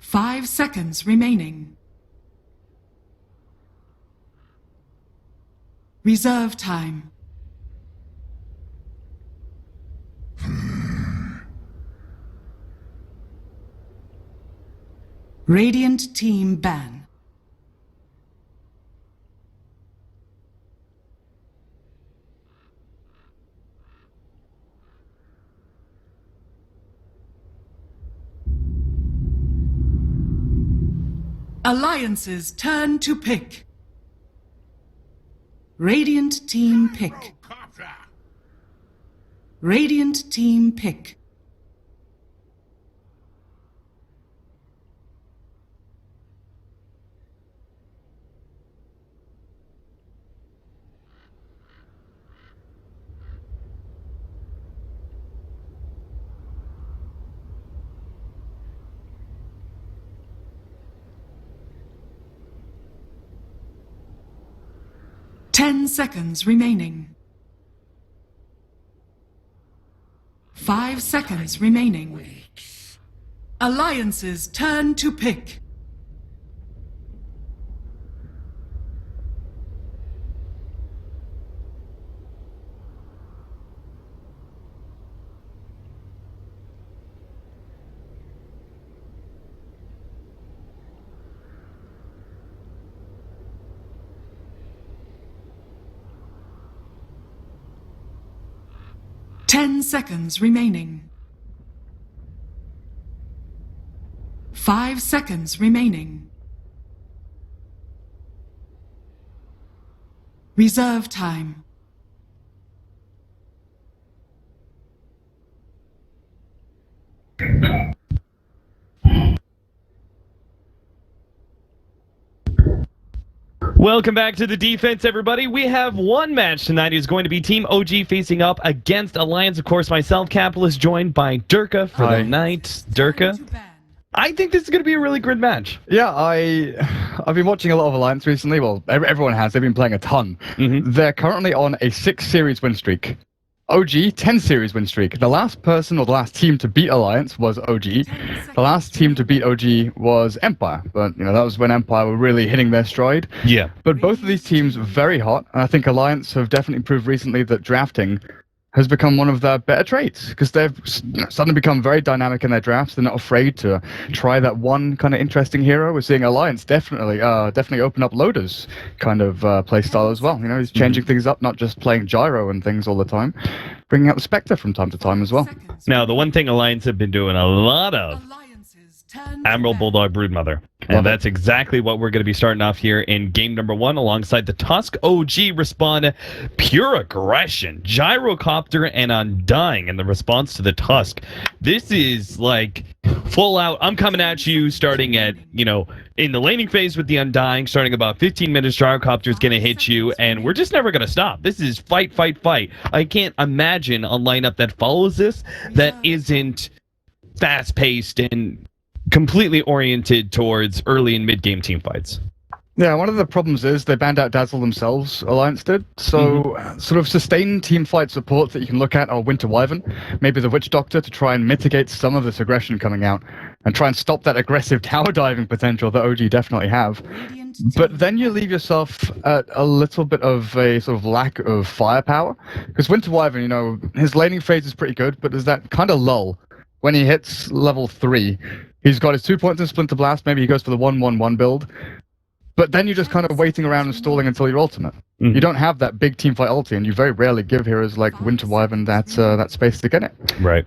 5 seconds remaining. Reserve time. Radiant team ban. Alliance's turn to pick. Radiant team pick. Radiant team pick. Ten seconds remaining. 5 seconds remaining. Alliance's turn to pick. Ten seconds remaining. 5 seconds remaining. Reserve time. Welcome back to the defense, everybody. We have one match tonight. It's going to be Team OG facing up against Alliance. Of course, myself, Capitalist, joined by Durka for the night. Durka, I think this is going to be a really good match. Yeah, I've been watching a lot of Alliance recently. Well, everyone has. They've been playing a ton. They're currently on a 6-series win streak. OG, 10-series win streak. The last person or the last team to beat Alliance was OG. The last team to beat OG was Empire. But, that was when Empire were really hitting their stride. Yeah. But both of these teams are very hot. And I think Alliance have definitely proved recently that drafting has become one of their better traits, because they've suddenly become very dynamic in their drafts. They're not afraid to try that one kind of interesting hero. We're seeing Alliance definitely open up Loader's kind of play style as well. He's changing things up, not just playing Gyro and things all the time, bringing out the Spectre from time to time as well. Now, the one thing Alliance have been doing a lot of, Admiral Bulldog Broodmother. And that's exactly what we're going to be starting off here in game number 1 alongside the Tusk. OG respond pure aggression, Gyrocopter, and Undying in the response to the Tusk. This is like full out, I'm coming at you starting at, in the laning phase with the Undying, starting about 15 minutes, Gyrocopter's going to hit you, and we're just never going to stop. This is fight, fight, fight. I can't imagine a lineup that follows this that isn't fast-paced and completely oriented towards early and mid-game team fights. Yeah, one of the problems is they banned out Dazzle themselves, Alliance did. So, sort of sustained team fight support that you can look at are Winter Wyvern, maybe the Witch Doctor, to try and mitigate some of this aggression coming out, and try and stop that aggressive tower diving potential that OG definitely have. But then you leave yourself at a little bit of a sort of lack of firepower, because Winter Wyvern, his laning phase is pretty good, but there's that kind of lull. When he hits level 3, he's got his 2 points in Splinter Blast, maybe he goes for the 1-1-1 build, but then you're just kind of waiting around and stalling until your ultimate. You don't have that big teamfight ulti, and you very rarely give heroes like Winter Wyvern that space to get it. Right.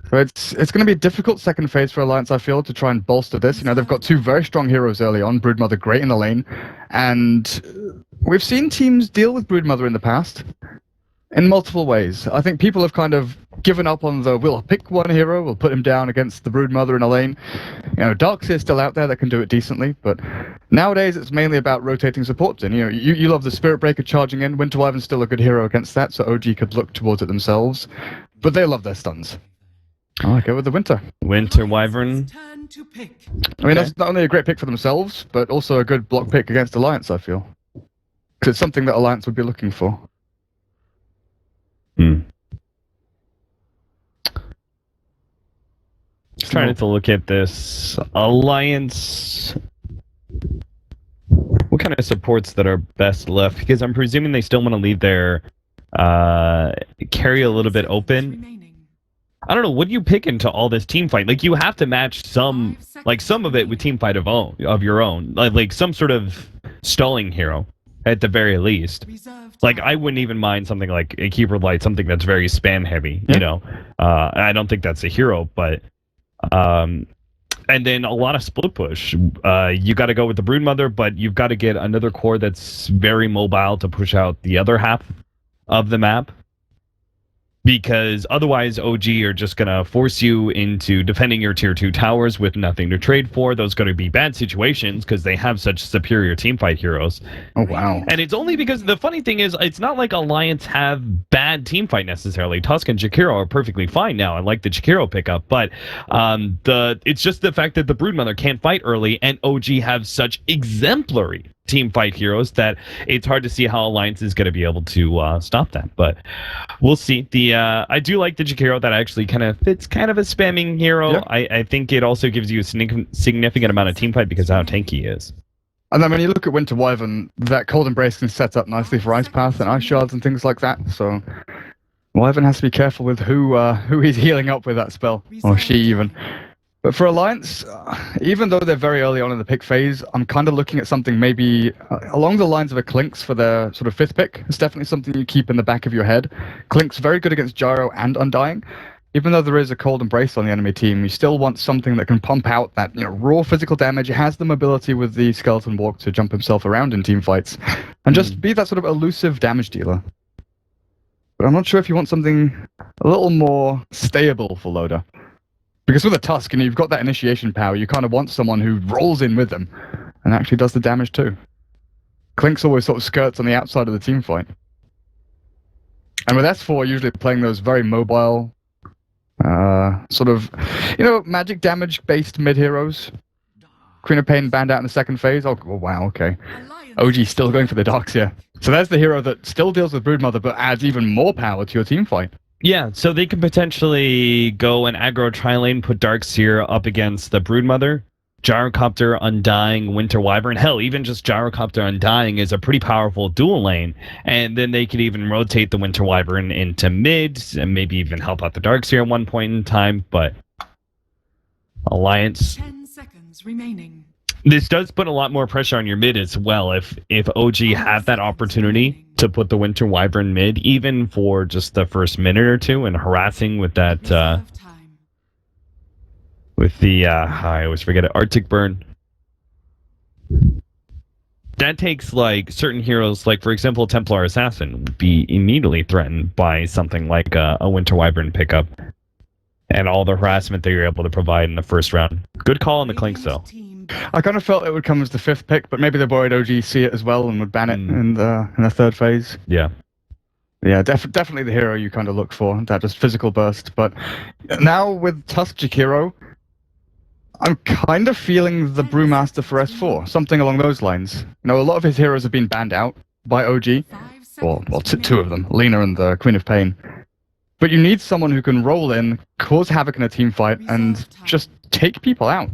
So it's going to be a difficult second phase for Alliance, I feel, to try and bolster this. They've got 2 very strong heroes early on, Broodmother great in the lane, and we've seen teams deal with Broodmother in the past in multiple ways. I think people have kind of given up on we'll pick one hero, we'll put him down against the Broodmother in a lane. Darkseer's still out there that can do it decently, but nowadays it's mainly about rotating supports in. You love the Spirit Breaker charging in. Winter Wyvern's still a good hero against that, so OG could look towards it themselves, but they love their stuns. I go with the Winter. Winter Wyvern. That's not only a great pick for themselves, but also a good block pick against Alliance, I feel. Because it's something that Alliance would be looking for. trying to look at this alliance. What kind of supports that are best left? Because I'm presuming they still want to leave their carry a little bit open. I don't know. What do you pick into all this team fight? Like, you have to match some of it with team fight of your own, like some sort of stalling hero at the very least. Like, I wouldn't even mind something like a Keeper Light, something that's very spam heavy. You know, I don't think that's a hero, but and then a lot of split push. You got to go with the Broodmother, but you've got to get another core that's very mobile to push out the other half of the map. Because otherwise, OG are just going to force you into defending your tier 2 towers with nothing to trade for. Those are going to be bad situations because they have such superior teamfight heroes. Oh, wow. And it's only because the funny thing is, it's not like Alliance have bad teamfight necessarily. Tusk and Jakiro are perfectly fine now. I like the Jakiro pickup, but it's just the fact that the Broodmother can't fight early and OG have such exemplary team fight heroes that it's hard to see how Alliance is going to be able to stop that, but we'll see. I do like the Jakiro. That actually kind of fits kind of a spamming hero. Yeah. I think it also gives you a significant amount of team fight because of how tanky he is. And then when you look at Winter Wyvern, that Cold Embrace can set up nicely for Ice Path and Ice Shards and things like that, so Wyvern has to be careful with who he's healing up with that spell, or she even. But for Alliance, even though they're very early on in the pick phase, I'm kind of looking at something maybe along the lines of a Clinkz for their sort of 5th pick. It's definitely something you keep in the back of your head. Clinkz very good against Gyro and Undying. Even though there is a Cold Embrace on the enemy team, you still want something that can pump out that raw physical damage. It has the mobility with the Skeleton Walk to jump himself around in team fights, and just be that sort of elusive damage dealer. But I'm not sure if you want something a little more stable for Loda. Because with a Tusk, you've got that initiation power, you kind of want someone who rolls in with them and actually does the damage too. Clinkz always sort of skirts on the outside of the team fight. And with S4, usually playing those very mobile, sort of, magic damage-based mid-heroes. Queen of Pain banned out in the 2nd phase. Oh, wow, okay. OG still going for the Darks here. So there's the hero that still deals with Broodmother, but adds even more power to your team fight. Yeah, so they could potentially go and aggro tri-lane, put Darkseer up against the Broodmother, Gyrocopter, Undying, Winter Wyvern. Hell, even just Gyrocopter Undying is a pretty powerful dual lane. And then they could even rotate the Winter Wyvern into mid, and maybe even help out the Darkseer at one point in time, but Alliance... 10 seconds remaining. This does put a lot more pressure on your mid as well. If OG have that opportunity to put the Winter Wyvern mid, even for just the first minute or two, and harassing with that, I always forget it, Arctic Burn. That takes, like, certain heroes, like, for example, Templar Assassin, would be immediately threatened by something like a Winter Wyvern pickup. And all the harassment that you're able to provide in the first round. Good call on the Clinkz, though. I kind of felt it would come as the 5th pick, but maybe the worried OG see it as well and would ban it in the 3rd phase. Yeah. Yeah, definitely the hero you kind of look for, that just physical burst. But now with Tusk Jakiro, I'm kind of feeling the Brewmaster for S4, something along those lines. A lot of his heroes have been banned out by OG. Well, 2 of them, Lena and the Queen of Pain. But you need someone who can roll in, cause havoc in a team fight, and just take people out.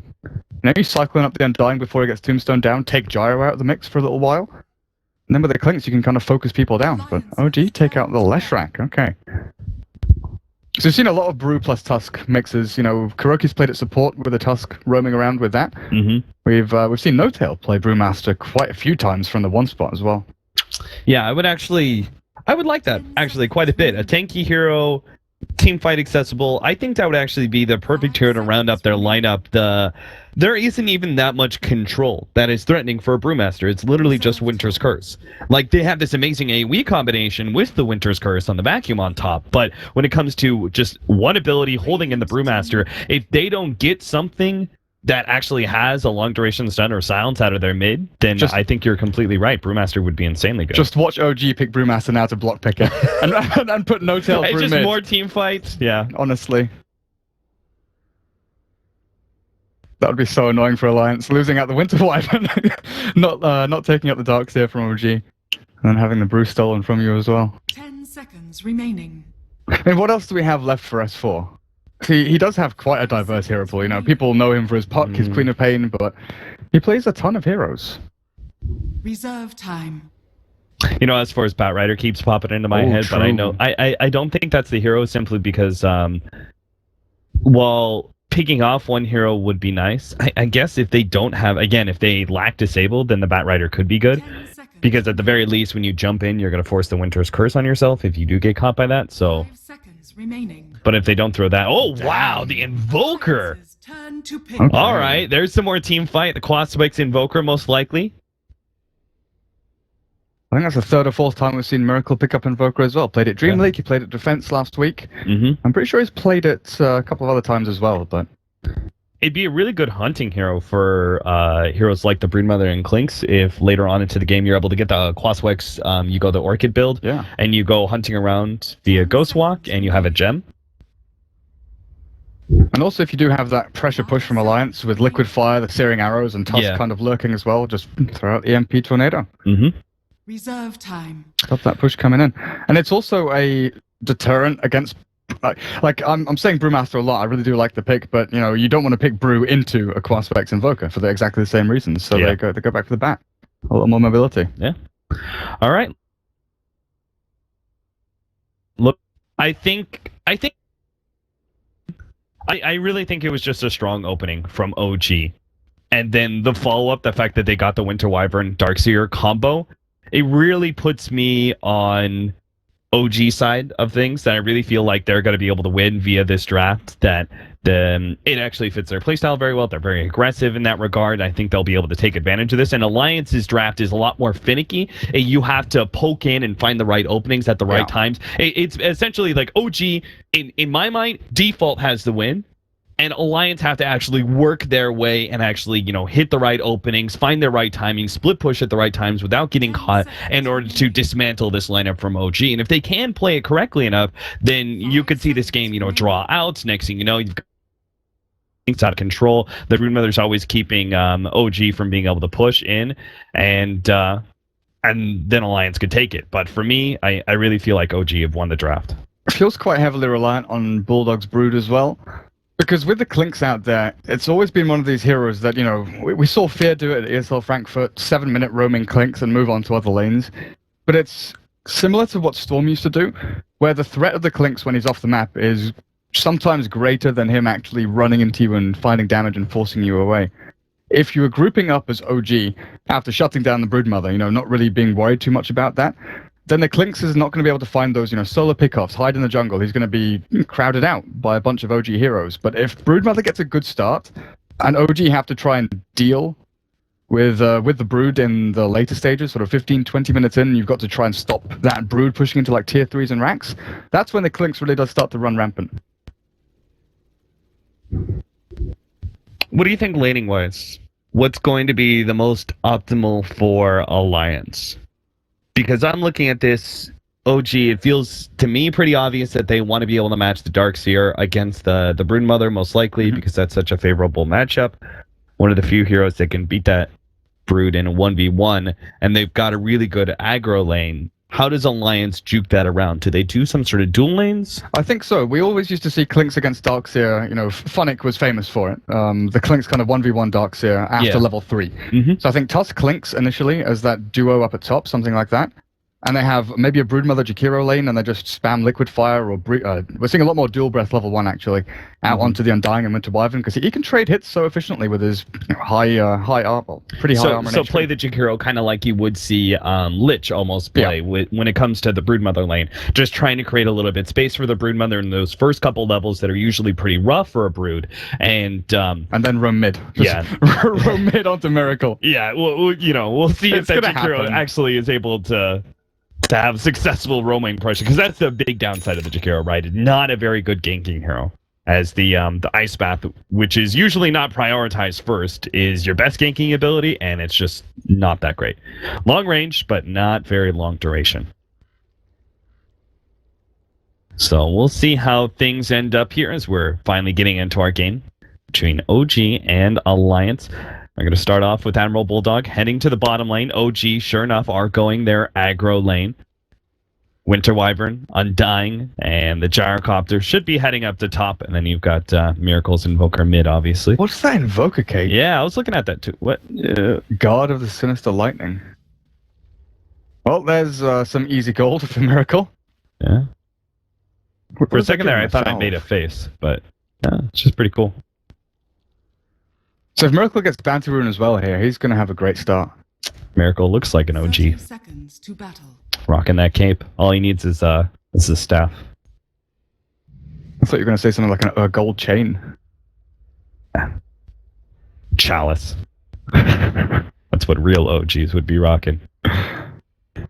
You cycling up the Undying before he gets Tombstone down, take Gyro out of the mix for a little while. And then with the Clinkz, you can kind of focus people down. But OG, take out the Leshrac. Okay. So we've seen a lot of Brew plus Tusk mixes. Kuroki's played at support with a Tusk roaming around with that. Mm-hmm. We've seen No-Tail play Brewmaster quite a few times from the 1 spot as well. Yeah, I would like that, actually, quite a bit. A tanky hero, team fight accessible. I think that would actually be the perfect hero to round up their lineup. There isn't even that much control that is threatening for a Brewmaster. It's literally just Winter's Curse. Like, they have this amazing AoE combination with the Winter's Curse on the vacuum on top, but when it comes to just one ability holding in the Brewmaster, if they don't get something that actually has a long duration stun or silence out of their mid, then I think you're completely right. Brewmaster would be insanely good. Just watch OG pick Brewmaster now to block pick it and put No-Tail It's Brew just mid. more team fights. Yeah. Honestly. That would be so annoying for Alliance, losing out the Winter Wyvern, not taking out the Darkseer from OG, and then having the Brew stolen from you as well. 10 seconds remaining. I mean, what else do we have left for S4? he does have quite a diverse hero pool. You know, people know him for his Puck, his Queen of Pain, but he plays a ton of heroes. Reserve time. You know, as far as Batrider keeps popping into my head, true. but I know I don't think that's the hero simply because while picking off one hero would be nice, I guess if they don't have, again, if they lack disabled, then the Batrider could be good. 10 seconds. Because at the very least, when you jump in, you're going to force the Winter's Curse on yourself if you do get caught by that. So, 5 seconds remaining. but if they don't throw that, oh wow, the Invoker! Alliance's turn to pick. Okay. All right, there's some more team fight. The Quaswix Invoker, most likely. I think that's the third or fourth time we've seen Miracle pick up Invoker as well. Played it Dream League, he played it Defense last week. Mm-hmm. I'm pretty sure he's played it a couple of other times as well, but... It'd be a really good hunting hero for heroes like the Broodmother and Clinks. If later on into the game you're able to get the Quaswix, you go the Orchid build, Yeah. and you go hunting around via Ghost Walk, and you have a gem. And also, if you do have that pressure push from Alliance with Liquid Fire, the Searing Arrows, and Tusk kind of lurking as well, just throw out the MP Tornado. Mm-hmm. Reserve time. Stop that push coming in. And it's also a deterrent against... Like, I'm saying Brewmaster a lot, I really do like the pick, but, you know, you don't want to pick Brew into a Quaswex Invoker for exactly the same reasons, so they go back for the bat. A lot more mobility. Yeah. All right. Look, I really think it was just a strong opening from OG. And then the follow-up, the fact that they got the Winter Wyvern Darkseer combo, it really puts me on OG side of things, that I really feel like they're going to be able to win via this draft, that it actually fits their playstyle very well. They're very aggressive in that regard. I think they'll be able to take advantage of this. And Alliance's draft is a lot more finicky. You have to poke in and find the right openings at the right times. It's essentially like OG, in my mind, default has the win. And Alliance have to actually work their way and actually, you know, hit the right openings, find their right timing, split push at the right times without getting caught in order to dismantle this lineup from OG. And if they can play it correctly enough, then you could see this game, you know, draw out. Next thing you know, you've got things out of control. The Broodmother's always keeping OG from being able to push in, and then Alliance could take it. But for me, I really feel like OG have won the draft. It feels quite heavily reliant on Bulldog's Brood as well. Because with the Clinks out there, it's always been one of these heroes that, you know, we saw Fear do it at ESL Frankfurt, 7-minute roaming Clinks and move on to other lanes. But it's similar to what Storm used to do, where the threat of the Clinks when he's off the map is sometimes greater than him actually running into you and finding damage and forcing you away. If you were grouping up as OG after shutting down the Broodmother, you know, not really being worried too much about that, then the Clinks is not going to be able to find those, you know, solo pickoffs, hide in the jungle. He's going to be crowded out by a bunch of OG heroes. But if Broodmother gets a good start, and OG have to try and deal with the Brood in the later stages, sort of 15, 20 minutes in, you've got to try and stop that Brood pushing into like tier 3s and racks. That's when the Clinks really does start to run rampant. What do you think laning-wise? What's going to be the most optimal for Alliance? Because I'm looking at this, OG, it feels to me pretty obvious that they want to be able to match the Darkseer against the Broodmother, most likely, because that's such a favorable matchup. One of the few heroes that can beat that Brood in a 1v1, and they've got a really good aggro lane. How does Alliance juke that around? Do they do some sort of dual lanes? I think so. We always used to see Clinks against Darkseer. You know, Funnick was famous for it. The Clinks kind of 1v1 Darkseer after level 3. So I think Tusk Clinks initially as that duo up at top, something like that. And they have maybe a Broodmother Jakiro lane, and they just spam Liquid Fire, or we're seeing a lot more Dual Breath level 1, actually, out onto the Undying and Winter Wyvern, because he can trade hits so efficiently with his high armor, pretty high armor. So play the Jakiro kind of like you would see Lich almost play when it comes to the Broodmother lane, just trying to create a little bit space for the Broodmother in those first couple levels that are usually pretty rough for a Brood, and then roam mid. Roam mid onto Miracle. Yeah, well, you know, we'll see if that Jakiro actually is able to have successful roaming pressure, because that's the big downside of the Jakiro, right? Not a very good ganking hero. As the Ice Bath, which is usually not prioritized first, is your best ganking ability, and it's just not that great. Long range, but not very long duration. So we'll see how things end up here as we're finally getting into our game between OG and Alliance. We're going to start off with Admiral Bulldog heading to the bottom lane. OG, sure enough, are going their aggro lane. Winter Wyvern, Undying, and the Gyrocopter should be heading up to top, and then you've got Miracle's Invoker mid, obviously. What's that Invoker cake? Yeah, I was looking at that too. What? God of the Sinister Lightning. Well, there's some easy gold for Miracle. Yeah. What For a does that second there, give I thought I himself? made a face, but yeah, it's just pretty cool. So if Miracle gets Bounty Rune as well here, he's going to have a great start. Miracle looks like an 30 OG, seconds to battle. rocking that cape. All he needs is a staff. I thought you were going to say something like a gold chain. Chalice. That's what real OGs would be rocking.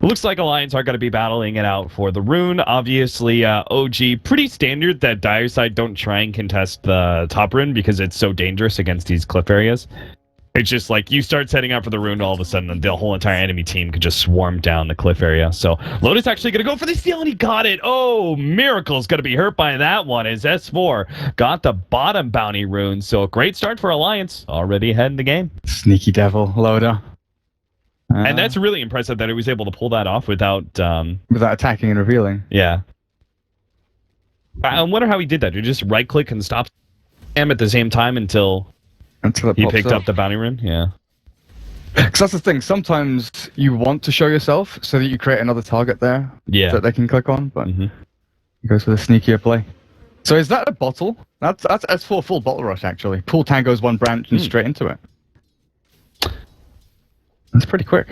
Looks like Alliance are going to be battling it out for the rune. Obviously, OG, pretty standard that Dire side don't try and contest the top rune because it's so dangerous against these cliff areas. It's just like you start setting up for the rune, all of a sudden the whole entire enemy team could just swarm down the cliff area. So Lotus actually going to go for the steal, and he got it. Oh, Miracle's going to be hurt by that one as S4 got the bottom bounty rune. So a great start for Alliance, already ahead in the game. Sneaky devil, Loader. And that's really impressive that he was able to pull that off without... without attacking and revealing. Yeah. I wonder how he did that. Did he just right-click and stop him at the same time until Until it he pops picked up the bounty rune? Yeah. Because that's the thing. Sometimes you want to show yourself so that you create another target there Yeah. that they can click on, but Mhm. he goes for the sneakier play. So is that a bottle? That's S4 full bottle rush, actually. Pull Tango's one branch and straight into it. That's pretty quick.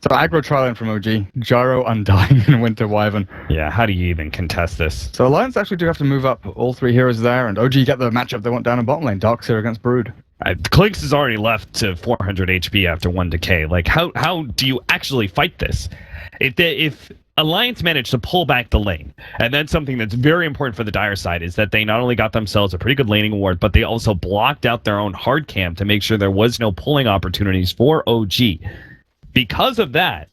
So aggro trialing from OG, Gyro, Undying, and Winter Wyvern. Yeah, how do you even contest this? So Alliance actually do have to move up all three heroes there, and OG get the matchup they want down in bottom lane. Darkseer against Brood. Clinks is already left to 400 HP after 1 decay. Like, how do you actually fight this? If Alliance managed to pull back the lane, and then something that's very important for the Dire side is that they not only got themselves a pretty good laning award, but they also blocked out their own hard camp to make sure there was no pulling opportunities for OG. Because of that,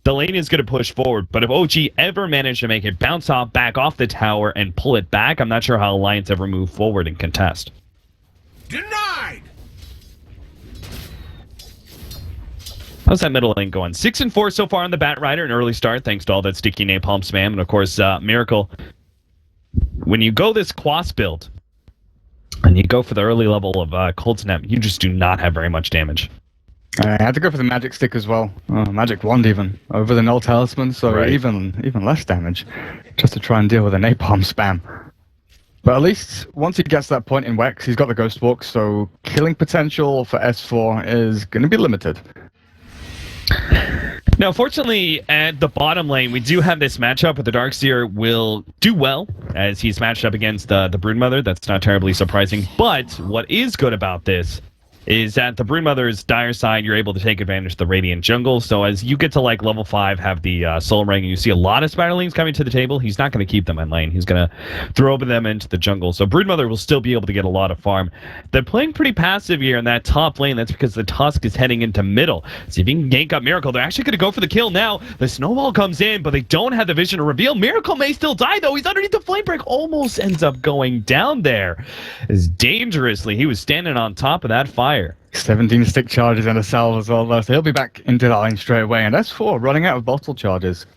the lane is going to push forward, but if OG ever managed to make it bounce off back off the tower and pull it back, I'm not sure how Alliance ever move forward and contest. Denied! How's that middle lane going? 6 and 4 so far on the Bat Rider, an early start thanks to all that sticky napalm spam, and of course Miracle. When you go this Quas build and you go for the early level of Cold Snap, you just do not have very much damage. I had to go for the magic stick as well. Magic wand even over the null talisman, so Right. even less damage, just to try and deal with a napalm spam. But at least once he gets to that point in Wex, he's got the Ghost Walk, so killing potential for S4 is going to be limited. Now, fortunately, at the bottom lane, we do have this matchup, but the Darkseer will do well as he's matched up against the Broodmother. That's not terribly surprising. But what is good about this is that the Broodmother's Dire side, you're able to take advantage of the Radiant Jungle. So as you get to like level 5, have the Soul Ring, and you see a lot of Spiderlings coming to the table, he's not going to keep them in lane. He's going to throw them into the jungle. So Broodmother will still be able to get a lot of farm. They're playing pretty passive here in that top lane. That's because the Tusk is heading into middle. See if he can gank up Miracle. They're actually going to go for the kill now. The Snowball comes in, but they don't have the vision to reveal. Miracle may still die, though. He's underneath the flame break. Almost ends up going down there. As dangerously, he was standing on top of that fire. 17 stick charges and a salve as well, though, so he'll be back into the line straight away. And S4 running out of bottle charges.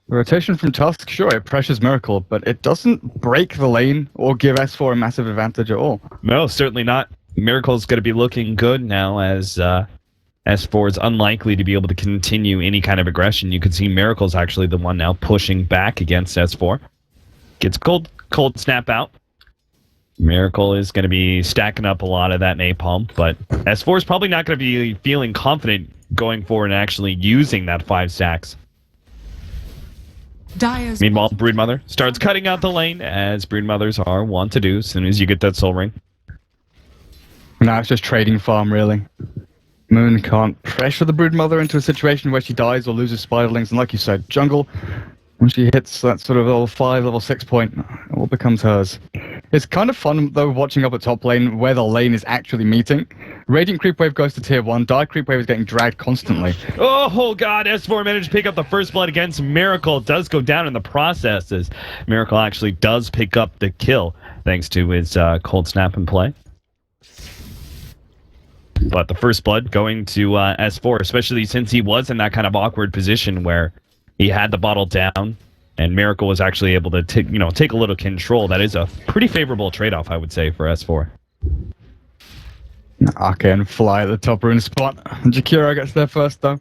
The rotation from Tusk, sure, it pressures Miracle, but it doesn't break the lane or give S4 a massive advantage at all. No, certainly not. Miracle's going to be looking good now as S4 is unlikely to be able to continue any kind of aggression. You can see Miracle's actually the one now pushing back against S4. Gets cold snap out. Miracle is going to be stacking up a lot of that napalm, but S4 is probably not going to be feeling confident going forward and actually using that 5 stacks. Dire's Meanwhile, Broodmother starts cutting out the lane, as Broodmothers are wont to do as soon as you get that Soul Ring. Now it's just trading farm, really. Moon can't pressure the Broodmother into a situation where she dies or loses Spiderlings, and like you said, jungle, when she hits that sort of level 5, level 6 point, it all becomes hers. It's kind of fun, though, watching up at top lane where the lane is actually meeting. Radiant Creep Wave goes to tier 1, Dark Creep Wave is getting dragged constantly. Oh god, S4 managed to pick up the first blood against Miracle. Does go down in the process as Miracle actually does pick up the kill thanks to his cold snap and play. But the first blood going to S4, especially since he was in that kind of awkward position where he had the bottle down, and Miracle was actually able to take a little control. That is a pretty favorable trade-off, I would say, for S4. Okay, and fly at the top rune spot. Jakira gets there first, though.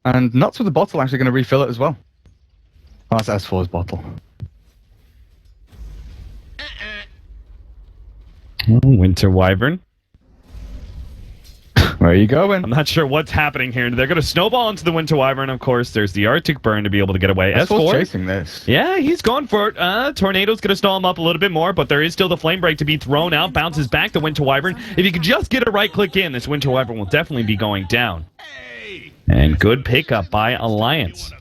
And Nuts with the bottle actually going to refill it as well. Oh, that's S4's bottle. Winter Wyvern. Where are you going? I'm not sure what's happening here. They're going to snowball into the Winter Wyvern, of course. There's the Arctic Burn to be able to get away. S4's chasing this. Yeah, he's going for it. Tornado's going to stall him up a little bit more, but there is still the Flame Break to be thrown out. Bounces back to Winter Wyvern. If you could just get a right-click in, this Winter Wyvern will definitely be going down. And good pickup by Alliance.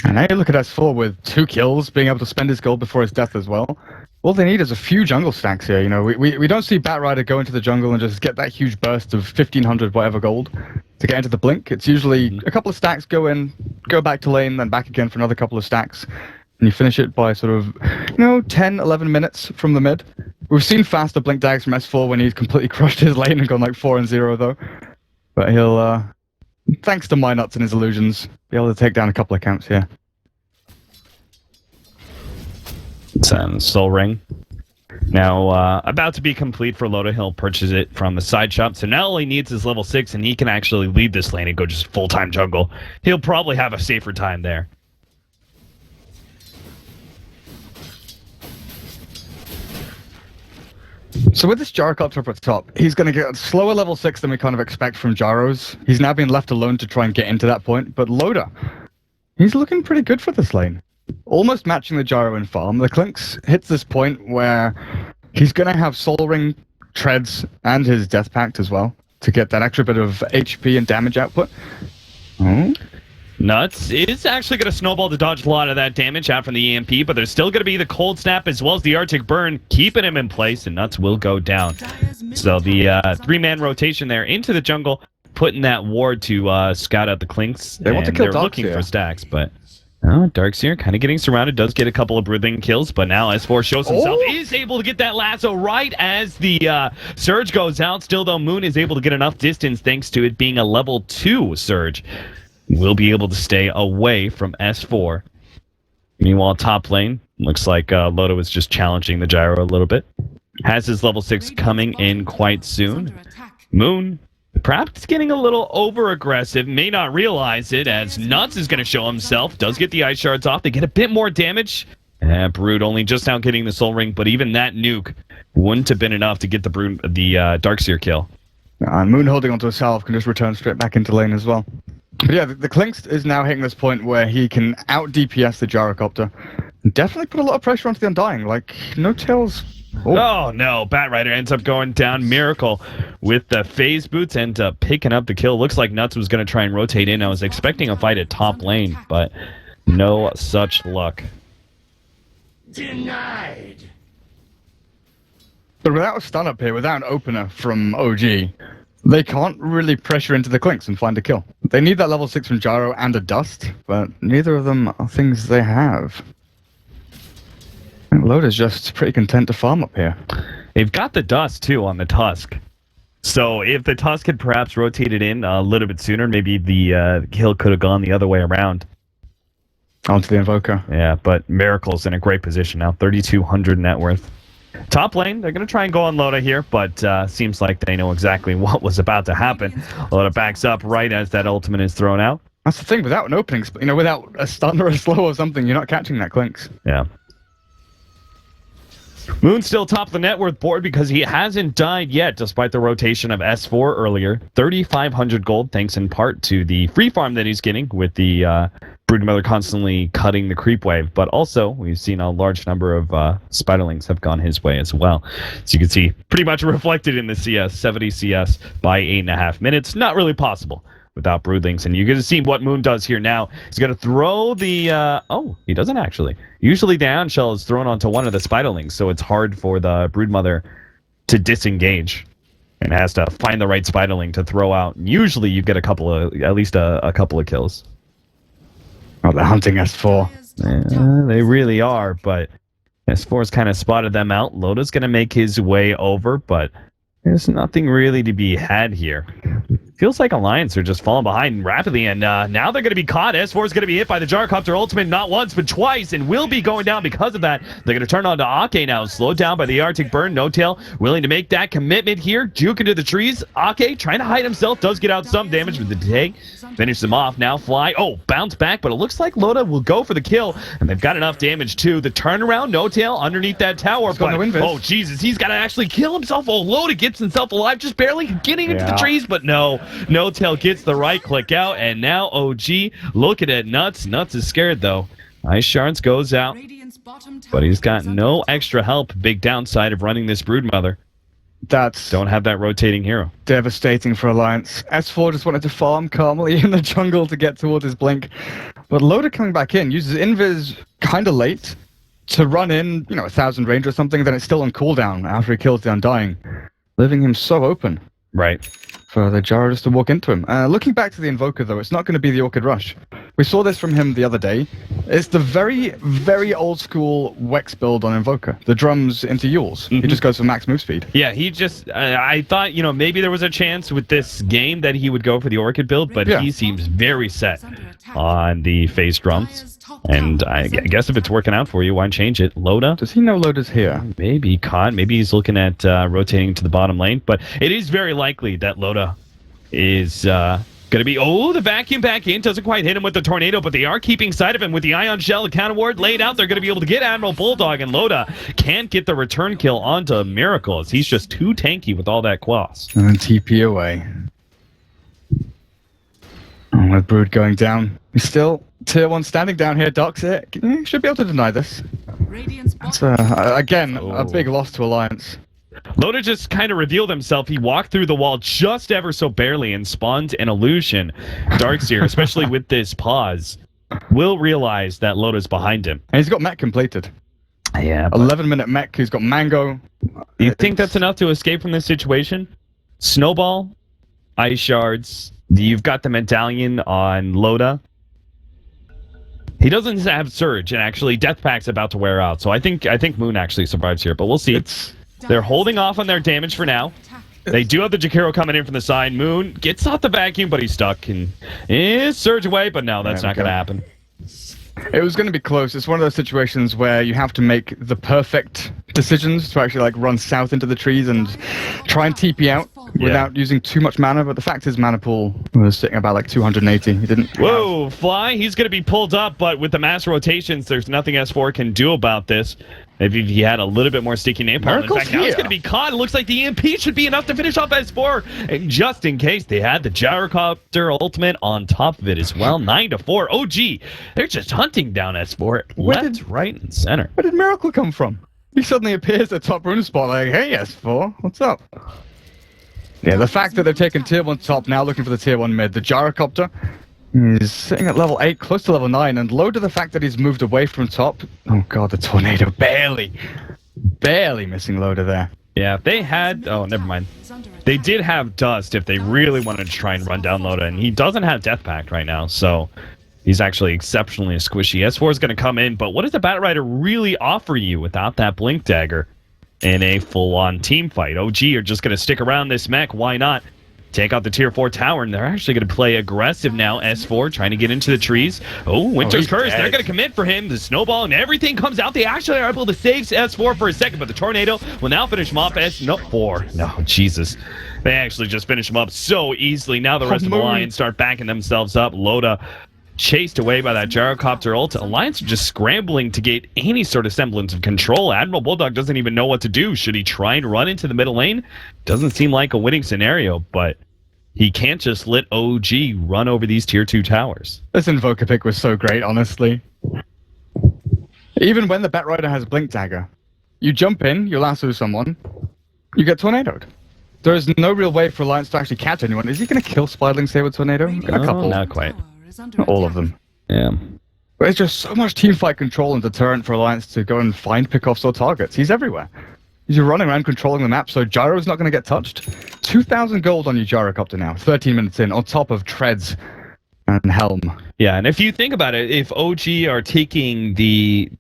And now you look at S4 with 2 kills, being able to spend his gold before his death as well. All they need is a few jungle stacks here. You know, we don't see Batrider go into the jungle and just get that huge burst of 1,500 whatever gold to get into the blink. It's usually a couple of stacks, go in, go back to lane, then back again for another couple of stacks. And you finish it by sort of, 10, 11 minutes from the mid. We've seen faster blink dags from S4 when he's completely crushed his lane and gone like 4-0 though. But he'll, thanks to my nuts and his illusions, be able to take down a couple of camps here. Soul Ring. Now, about to be complete for Loda. He'll purchase it from the side shop. So now all he needs is level 6, and he can actually lead this lane and go just full-time jungle. He'll probably have a safer time there. So with this Gyrocopter up at the top, he's going to get a slower level 6 than we kind of expect from Gyros. He's now been left alone to try and get into that point, but Loda, he's looking pretty good for this lane. Almost matching the Gyro in farm. The Clinks hits this point where he's going to have Soul Ring, Treads, and his Death Pact as well to get that extra bit of HP and damage output. Oh. Nuts is actually going to snowball to dodge a lot of that damage out from the EMP, but there's still going to be the Cold Snap as well as the Arctic Burn, keeping him in place, and Nuts will go down. So the 3-man rotation there into the jungle, putting that ward to scout out the Clinks. They want to kill They're looking for stacks, but... Oh, Darkseer kind of getting surrounded, does get a couple of Broodling kills, but now S4 shows himself, is able to get that lasso right as the Surge goes out. Still, though, Moon is able to get enough distance thanks to it being a level 2 Surge. Will be able to stay away from S4. Meanwhile, top lane, looks like Loda was just challenging the Gyro a little bit. Has his level 6 coming in quite soon. Moon, perhaps getting a little over-aggressive, may not realize it, as Nuts is going to show himself. Does get the Ice Shards off. They get a bit more damage. Brood only just now getting the Soul Ring, but even that nuke wouldn't have been enough to get the Darkseer kill. And Moon holding onto himself can just return straight back into lane as well. But yeah, the Clinks is now hitting this point where he can out-DPS the Gyrocopter. Definitely put a lot of pressure onto the Undying. Like, no tails. Oh no, Batrider ends up going down. Miracle with the phase boots ends up picking up the kill. Looks like Nuts was going to try and rotate in. I was expecting a fight at top lane, but no such luck. Denied. But without a stun up here, without an opener from OG, they can't really pressure into the Clinks and find a kill. They need that level 6 from Gyro and a Dust, but neither of them are things they have. I think Loda's just pretty content to farm up here. They've got the Dust, too, on the Tusk. So if the Tusk had perhaps rotated in a little bit sooner, maybe the kill could have gone the other way around. Onto the Invoker. Yeah, but Miracle's in a great position now. 3,200 net worth. Top lane, they're going to try and go on Loda here, but seems like they know exactly what was about to happen. Loda backs up right as that ultimate is thrown out. That's the thing, without an opening, without a stun or a slow or something, you're not catching that Clinks. Yeah. Moon's still top of the net worth board because he hasn't died yet, despite the rotation of S4 earlier. 3,500 gold, thanks in part to the free farm that he's getting with the Broodmother constantly cutting the creep wave. But also, we've seen a large number of Spiderlings have gone his way as well. So you can see, pretty much reflected in the CS, 70 CS by 8.5 minutes. Not really possible without Broodlings. And you're going to see what Moon does here now. He's going to throw the... oh, he doesn't actually. Usually the Ion Shell is thrown onto one of the Spiderlings, so it's hard for the Broodmother to disengage. And has to find the right Spiderling to throw out. And usually you get a couple of... at least a couple of kills. Oh, they're hunting S4. Yeah, they really are, but S4's kind of spotted them out. Loda's going to make his way over, but there's nothing really to be had here. Feels like Alliance are just falling behind rapidly, and now they're going to be caught. S4 is going to be hit by the Gyrocopter ultimate not once, but twice, and will be going down because of that. They're going to turn on to Ake now, slowed down by the Arctic Burn. No Tail willing to make that commitment here. Juke into the trees. Ake trying to hide himself, does get out some damage with the take. Finish them off now. Fly. Oh, bounce back, but it looks like Loda will go for the kill, and they've got enough damage too. The turnaround, No Tail underneath that tower, but oh Jesus, he's got to actually kill himself. Oh, Loda gets himself alive, just barely getting into the trees, but no Tail gets the right click out, and now OG looking at Nuts. Nuts is scared though. Ice Shards goes out, but he's got no extra help. Big downside of running this Broodmother. Don't have that rotating hero. Devastating for Alliance. S4 just wanted to farm calmly in the jungle to get towards his blink. But Loda coming back in, uses Invis kind of late to run in, 1,000 range or something, then it's still on cooldown after he kills the Undying, leaving him so open. Right. For the Gyro just to walk into him. Looking back to the Invoker, though, it's not going to be the Orchid Rush. We saw this from him the other day. It's the very, very old-school Wex build on Invoker. The drums into Yules. He just goes for max move speed. Yeah, he just... I thought, maybe there was a chance with this game that he would go for the Orchid build, but he seems very set on the phase drums. And I guess if it's working out for you, why change it? Loda? Does he know Loda's here? Maybe caught. Maybe he's looking at rotating to the bottom lane. But it is very likely that Loda is going to be... Oh, the vacuum back in. Doesn't quite hit him with the tornado, but they are keeping sight of him with the Ion Shell account ward laid out. They're going to be able to get Admiral Bulldog, and Loda can't get the return kill onto Miracles. He's just too tanky with all that quas. And then TP away. Oh, with Brood going down. He's still tier 1 standing down here. Doc's it. Should be able to deny this. That's, again, a big loss to Alliance. Loda just kind of revealed himself. He walked through the wall just ever so barely and spawned an illusion. Darkseer, especially with this pause, will realize that Loda's behind him. And he's got mech completed. Yeah. 11-minute mech. He's got Mango. You think that's enough to escape from this situation? Snowball, Ice Shards. You've got the medallion on Loda. He doesn't have Surge, and actually Death Pack's about to wear out. So I think Moon actually survives here, but we'll see. They're holding off on their damage for now. They do have the Jakiro coming in from the side. Moon gets off the vacuum, but he's stuck and is Surge away, but no, that's not going to happen. It was going to be close. It's one of those situations where you have to make the perfect decisions to actually run south into the trees and try and TP out without using too much mana. But the fact is, mana pool was sitting about 280. He didn't. Whoa, Fly! He's going to be pulled up, but with the mass rotations, there's nothing S4 can do about this. If he had a little bit more sticky napalm. In fact, now it's going to be caught. It looks like the EMP should be enough to finish off S4. And just in case, they had the Gyrocopter ultimate on top of it as well. 9-4. OG, they're just hunting down S4 left, right, and center. Where did Miracle come from? He suddenly appears at top rune spot like, hey, S4, what's up? Yeah, the fact that they've taken tier 1 top, now looking for the tier 1 mid. The Gyrocopter is sitting at level 8, close to level 9, and low to the fact that he's moved away from top. Oh god, the tornado barely missing Loda there. Yeah, if they had... Oh, never mind. They did have Dust if they really wanted to try and run down Loda, and he doesn't have Death Pact right now, so he's actually exceptionally squishy. S4 is going to come in, but what does the Batrider really offer you without that Blink Dagger in a full-on team fight? OG are just going to stick around this mech. Why not? Take out the tier 4 tower, and they're actually going to play aggressive now. S4 trying to get into the trees. Oh, Winter's Curse. They're going to commit for him. The snowball and everything comes out. They actually are able to save S4 for a second, but the tornado will now finish him off. S4. No, Jesus. They actually just finish him up so easily. Now the rest of the Alliance start backing themselves up. Loda chased away by that Gyrocopter ult. Alliance are just scrambling to get any sort of semblance of control. Admiral Bulldog doesn't even know what to do. Should he try and run into the middle lane? Doesn't seem like a winning scenario, but he can't just let OG run over these tier 2 towers. This Invoker pick was so great, honestly. Even when the Batrider has Blink Dagger, you jump in, you lasso someone, you get tornadoed. There is no real way for Alliance to actually catch anyone. Is he going to kill Spidling Say with tornado? A couple. Not quite. Not all of them. Yeah. But it's just so much teamfight control and deterrent for Alliance to go and find pickoffs or targets. He's everywhere. He's running around controlling the map, so Gyro's not going to get touched. 2,000 gold on your Gyrocopter now, 13 minutes in, on top of Treads and Helm. Yeah, and if you think about it, if OG are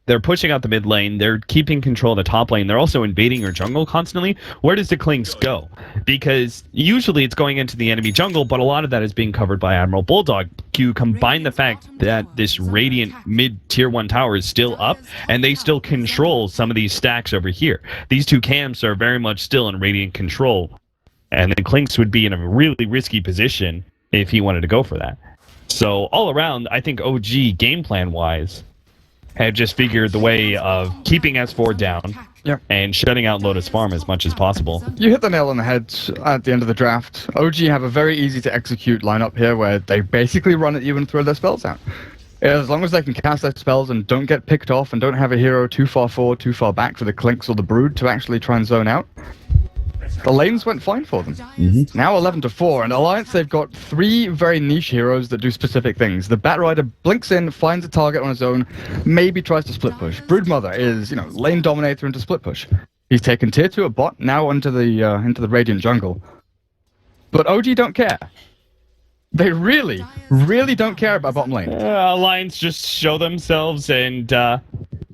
they're pushing out the mid lane, they're keeping control of the top lane, they're also invading your jungle constantly, where does the Clinks go? Because usually it's going into the enemy jungle, but a lot of that is being covered by Admiral Bulldog. You combine the fact that this Radiant mid-tier 1 tower is still up, and they still control some of these stacks over here. These two camps are very much still in Radiant control, and then Clinks would be in a really risky position if he wanted to go for that. So all around, I think OG game plan wise have just figured the way of keeping S4 down and shutting out Lotus Farm as much as possible. You hit the nail on the head at the end of the draft. OG have a very easy to execute lineup here where they basically run at you and throw their spells out. As long as they can cast their spells and don't get picked off and don't have a hero too far forward, too far back for the Clinks or the Brood to actually try and zone out, the lanes went fine for them. Now 11-4, and Alliance, they've got 3 very niche heroes that do specific things. The Bat Rider blinks in, finds a target on his own, maybe tries to split push. Broodmother is, lane dominator into split push. He's taken tier 2 at bot, now into the Radiant jungle. But OG don't care. They really, really don't care about bottom lane. Alliance just show themselves and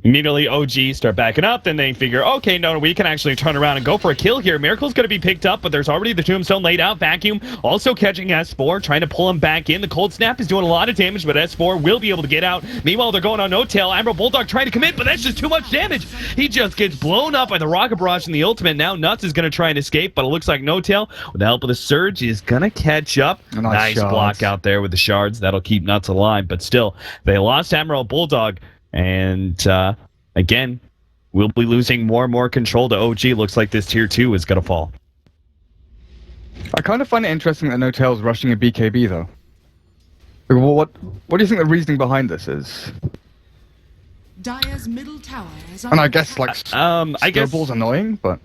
immediately OG start backing up. Then they figure, okay, no, we can actually turn around and go for a kill here. Miracle's going to be picked up, but there's already the Tombstone laid out. Vacuum also catching S4, trying to pull him back in. The Cold Snap is doing a lot of damage, but S4 will be able to get out. Meanwhile, they're going on no tail. Admiral Bulldog trying to commit, but that's just too much damage. He just gets blown up by the Rocket Barrage and the ultimate. Now Nuts is going to try and escape, but it looks like no tail, with the help of the Surge, is going to catch up. Nice block out there with the shards. That'll keep Nuts alive, but still, they lost Admiral Bulldog, and again, we'll be losing more and more control to OG. Looks like this tier 2 is going to fall. I kind of find it interesting that No Tail's rushing a BKB, though. What do you think the reasoning behind this is? Dire's middle tower is And I guess, I guess Snowball's annoying, but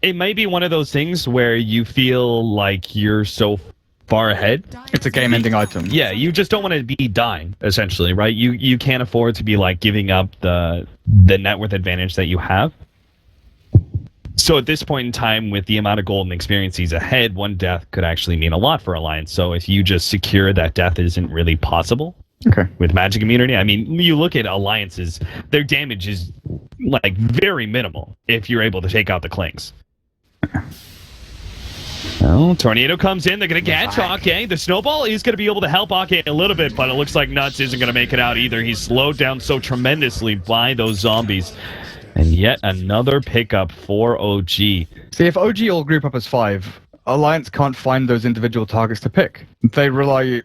it might be one of those things where you feel like you're so far ahead. It's a game-ending item. Yeah, you just don't want to be dying, essentially, right? You can't afford to be giving up the net worth advantage that you have. So at this point in time, with the amount of gold and experience he's ahead, one death could actually mean a lot for Alliance. So if you just secure that death isn't really possible with Magic Immunity, I mean, you look at Alliances, their damage is very minimal if you're able to take out the Clinks. Well, Tornado comes in. They're going to catch Ake. The Snowball is going to be able to help Ake a little bit, but it looks like Nuts isn't going to make it out either. He's slowed down so tremendously by those zombies. And yet another pickup for OG. See, if OG all group up as 5, Alliance can't find those individual targets to pick. They rely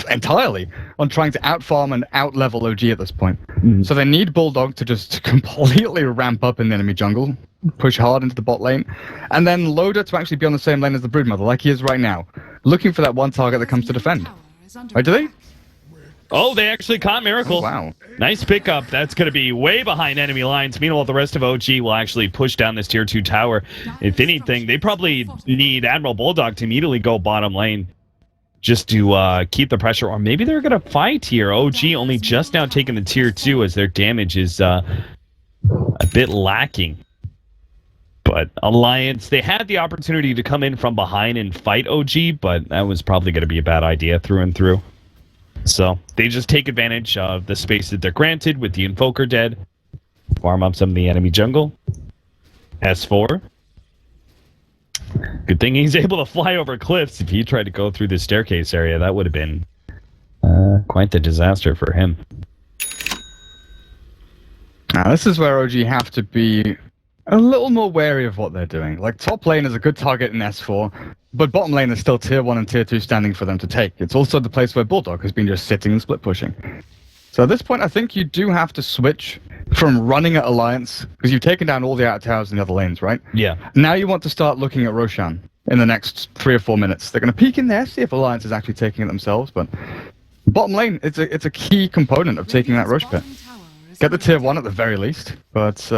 entirely on trying to outfarm and outlevel OG at this point. So they need Bulldog to just completely ramp up in the enemy jungle, push hard into the bot lane, and then Loader to actually be on the same lane as the Broodmother, like he is right now, looking for that one target that comes to defend. Right, do they? Oh, they actually caught Miracle. Oh, wow. Nice pickup. That's going to be way behind enemy lines. Meanwhile, the rest of OG will actually push down this tier 2 tower. If anything, they probably need Admiral Bulldog to immediately go bottom lane just to keep the pressure. Or maybe they're going to fight here. OG only just now taking the tier 2 as their damage is a bit lacking. But Alliance, they had the opportunity to come in from behind and fight OG, but that was probably going to be a bad idea through and through. So they just take advantage of the space that they're granted with the Invoker dead, farm up some of the enemy jungle. S4. Good thing he's able to fly over cliffs. If he tried to go through the staircase area, that would have been quite the disaster for him. Now, this is where OG have to be a little more wary of what they're doing. Top lane is a good target in S4, but bottom lane is still tier 1 and tier 2 standing for them to take. It's also the place where Bulldog has been just sitting and split pushing. So at this point, I think you do have to switch from running at Alliance, because you've taken down all the out towers in the other lanes, right? Yeah. Now you want to start looking at Roshan in the next 3 or 4 minutes. They're going to peek in there, see if Alliance is actually taking it themselves, but bottom lane, it's a key component of taking that Rosh pit. Get the tier 1 at the very least, but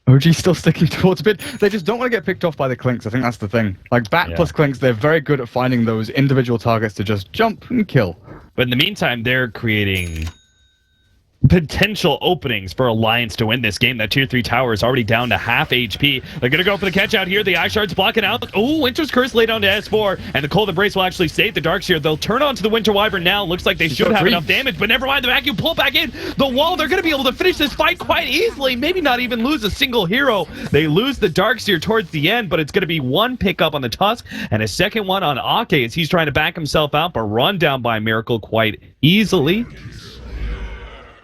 OG's still sticking towards mid. They just don't want to get picked off by the Clinks. I think that's the thing. Bat plus Clinks, they're very good at finding those individual targets to just jump and kill. But in the meantime, they're creating potential openings for Alliance to win this game. That tier 3 tower is already down to half HP. They're going to go for the catch out here. The Eye Shard's blocking out. Oh, Winter's Curse laid down to S4, and the Cold Embrace will actually save the Darkseer. They'll turn on to the Winter Wyvern now. Looks like they should have enough damage, but never mind. The vacuum pull back in. The wall, they're going to be able to finish this fight quite easily. Maybe not even lose a single hero. They lose the Darkseer towards the end, but it's going to be one pickup on the Tusk and a second one on Ake as he's trying to back himself out, but run down by Miracle quite easily.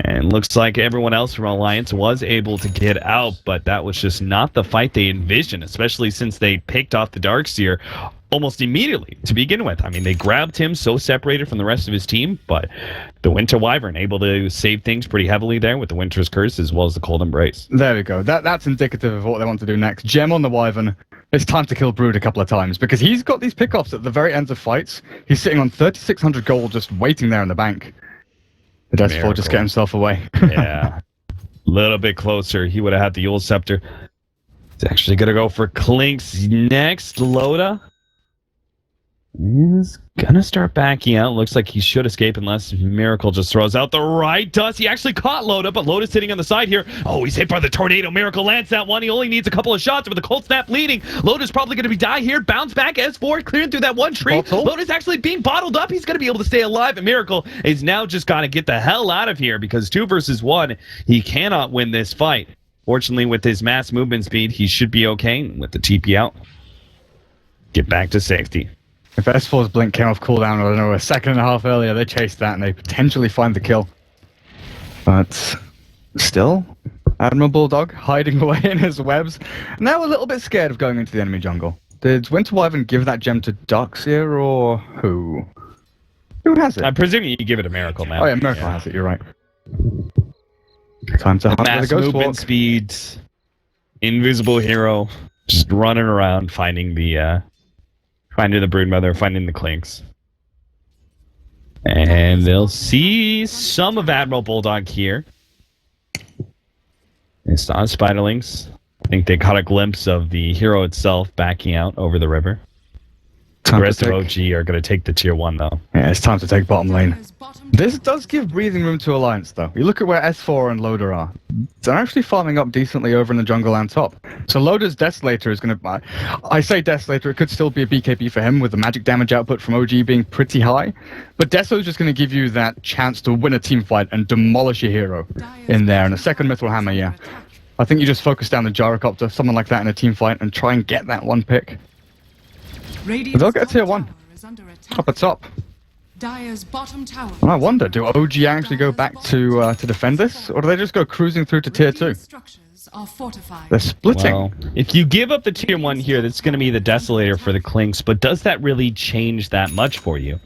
And looks like everyone else from Alliance was able to get out, but that was just not the fight they envisioned, especially since they picked off the Darkseer almost immediately to begin with. I mean, they grabbed him so separated from the rest of his team, but the Winter Wyvern able to save things pretty heavily there with the Winter's Curse as well as the Cold Embrace. There we go. That's indicative of what they want to do next. Gem on the Wyvern. It's time to kill Brood a couple of times because he's got these pickoffs at the very ends of fights. He's sitting on 3,600 gold just waiting there in the bank. The S4 just get himself away. Yeah. A little bit closer. He would have had the Yule Scepter. He's actually going to go for Clinks next. Loda is going to start backing out. Looks like he should escape unless Miracle just throws out the right dust. He actually caught Loda, but Loda's sitting on the side here. Oh, he's hit by the tornado. Miracle lands that one. He only needs a couple of shots with the Cold Snap leading. Loda's probably going to be die here. Bounce back. S4 clearing through that one tree. Loda's actually being bottled up. He's going to be able to stay alive. And Miracle is now just got to get the hell out of here because 2 versus 1, he cannot win this fight. Fortunately, with his mass movement speed, he should be okay with the TP out. Get back to safety. If S4's blink came off cooldown, I don't know, a second and a half earlier, they chase that and they potentially find the kill. But still, Admiral Bulldog hiding away in his webs. Now a little bit scared of going into the enemy jungle. Did Winter Wyvern give that gem to Darkseer or who? Who has it? I presume you give it a Miracle now. Oh yeah, Miracle has it, you're right. Time to hunt mass with the Ghost movement Walk. speed, invisible hero, just running around finding the Broodmother, finding the Clinks. And they'll see some of Admiral Bulldog here. It's not Spiderlings. I think they caught a glimpse of the hero itself backing out over the river. The rest of OG are going to take the tier 1, though. Yeah, it's time to take bottom lane. This does give breathing room to Alliance, though. You look at where S4 and Loda are. They're actually farming up decently over in the jungle and top. So Loda's Desolator is going to... I say Desolator, it could still be a BKB for him with the magic damage output from OG being pretty high. But Deso is just going to give you that chance to win a team fight and demolish your hero in there. And a second Mithril Hammer, yeah. I think you just focus down the Gyrocopter, someone like that in a team fight, and try and get that one pick. They'll get a tier 1 up at top. Dire's bottom tower. And I wonder, do OG actually go back to defend this, or do they just go cruising through to tier 2? They're splitting. Well, if you give up the tier 1 here, that's going to be the Desolator for the Clinks, but does that really change that much for you?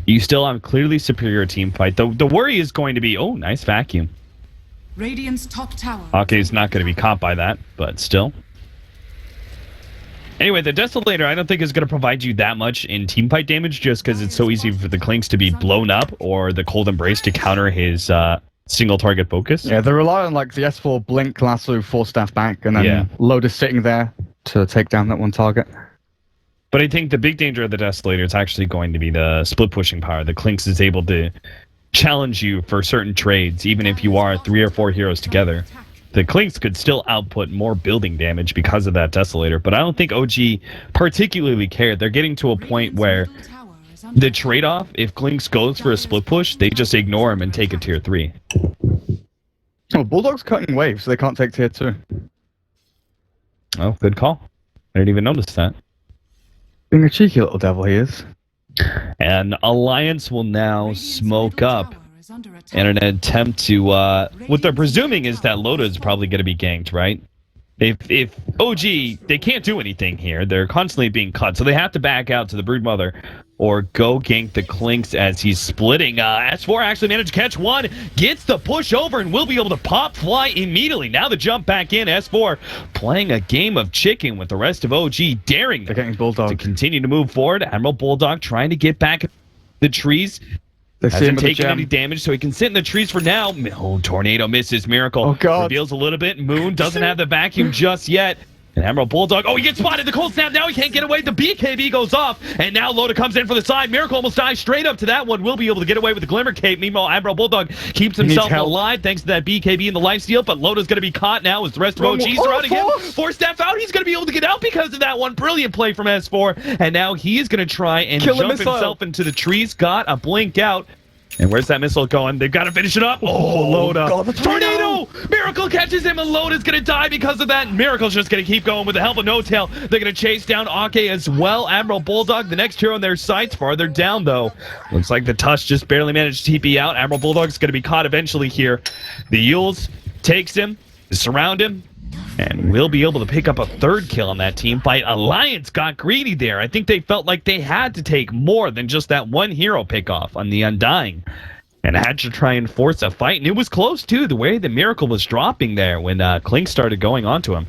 You still have clearly superior team fight. The worry is going to be, oh, nice vacuum. Radiant's top tower. Ake's not going to be caught by that, but still. Anyway, the Desolator I don't think is going to provide you that much in teamfight damage just because it's so easy for the Clinks to be blown up or the Cold Embrace to counter his single target focus. Yeah, they rely on like the S4 Blink, Lasso, 4-staff back, and then Loda sitting there to take down that one target. But I think the big danger of the Desolator is actually going to be the split pushing power. The Clinks is able to challenge you for certain trades, even if you are 3 or 4 heroes together. The Clinks could still output more building damage because of that Desolator, but I don't think OG particularly cared. They're getting to a point where the trade-off, if Clinks goes for a split push, they just ignore him and take a tier 3. Oh, Bulldog's cutting waves, so they can't take tier 2. Oh, good call. I didn't even notice that. Being a cheeky little devil he is. And Alliance will now smoke up in an attempt to, what they're presuming is that Loda is probably going to be ganked, right? If OG, they can't do anything here. They're constantly being cut, so they have to back out to the Broodmother or go gank the Clinks as he's splitting. S4 actually managed to catch one, gets the push over, and will be able to pop fly immediately. Now the jump back in. S4 playing a game of chicken with the rest of OG, daring them to continue to move forward. Admiral Bulldog trying to get back the trees. They see him hasn't taken any damage, so he can sit in the trees for now. Oh, Tornado misses. Miracle reveals a little bit. Moon doesn't have the vacuum just yet. And Emerald Bulldog, oh, he gets spotted. The cold snap, now he can't get away. The BKB goes off, and now Loda comes in for the side. Miracle almost dies straight up to that one. Will be able to get away with the Glimmer Cape. Meanwhile, Emerald Bulldog keeps himself alive thanks to that BKB and the lifesteal, but Loda's going to be caught now as the rest of OG surrounding him. Four-step out, he's going to be able to get out because of that one. Brilliant play from S4, and now he is going to try and jump himself into the trees. Got a blink out. And where's that missile going? They've got to finish it up. Oh, Loda. God, tornado! Miracle catches him, and Loda's going to die because of that. Miracle's just going to keep going with the help of No Tail. They're going to chase down Ake as well. Admiral Bulldog, the next hero on their sights, farther down, though. Looks like the Tusk just barely managed to TP out. Admiral Bulldog's going to be caught eventually here. The Yules takes him, surround him, and we'll be able to pick up a third kill on that team fight. Alliance got greedy there. I think they felt like they had to take more than just that one hero pick-off on the Undying. And had to try and force a fight. And it was close, too, the way the Miracle was dropping there when Clink started going onto him.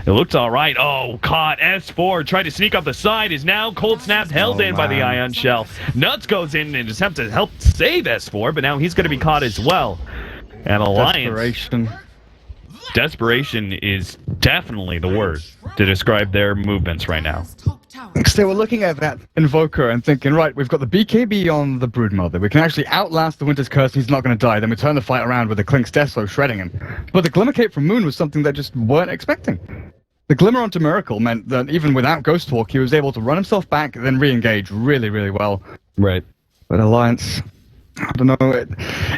It looked all right. Oh, caught. S4 tried to sneak up the side. Is now cold snapped, held in by the Ion Shell. Nuts goes in and attempts to help save S4, but now he's going to be caught as well. And Alliance... Desperation is definitely the word to describe their movements right now. Because they were looking at that Invoker and thinking, right, we've got the BKB on the Broodmother. We can actually outlast the Winter's Curse. He's not going to die. Then we turn the fight around with the Clink's Deso shredding him. But the Glimmer Cape from Moon was something they just weren't expecting. The Glimmer onto Miracle meant that even without Ghost Walk, he was able to run himself back, then re-engage really, really well. Right. But Alliance... I don't know,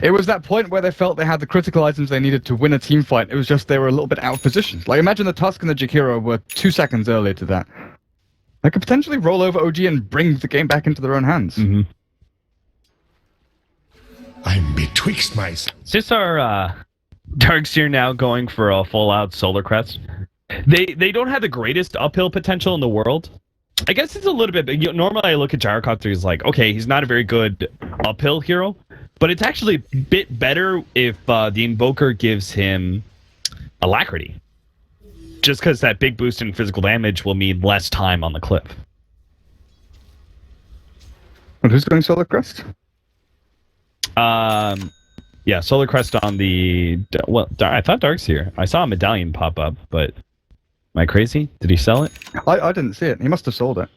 it was that point where they felt they had the critical items they needed to win a team fight. It was just they were a little bit out of position. Like, imagine the Tusk and the Jakiro were 2 seconds earlier to that. They could potentially roll over OG and bring the game back into their own hands. Mm-hmm. I'm betwixt myself. Is this our Darkseer now going for a full-out Solar Crest? They don't have the greatest uphill potential in the world. I guess it's a little bit... Normally I look at Gyrocopter as like, okay, he's not a very good uphill hero, but it's actually a bit better if the Invoker gives him Alacrity. Just because that big boost in physical damage will mean less time on the cliff. And who's going Solar Crest? Yeah, Solar Crest on the... Well, I thought Darkseer. I saw a medallion pop up, but... Am I crazy? Did he sell it? I didn't see it. He must have sold it.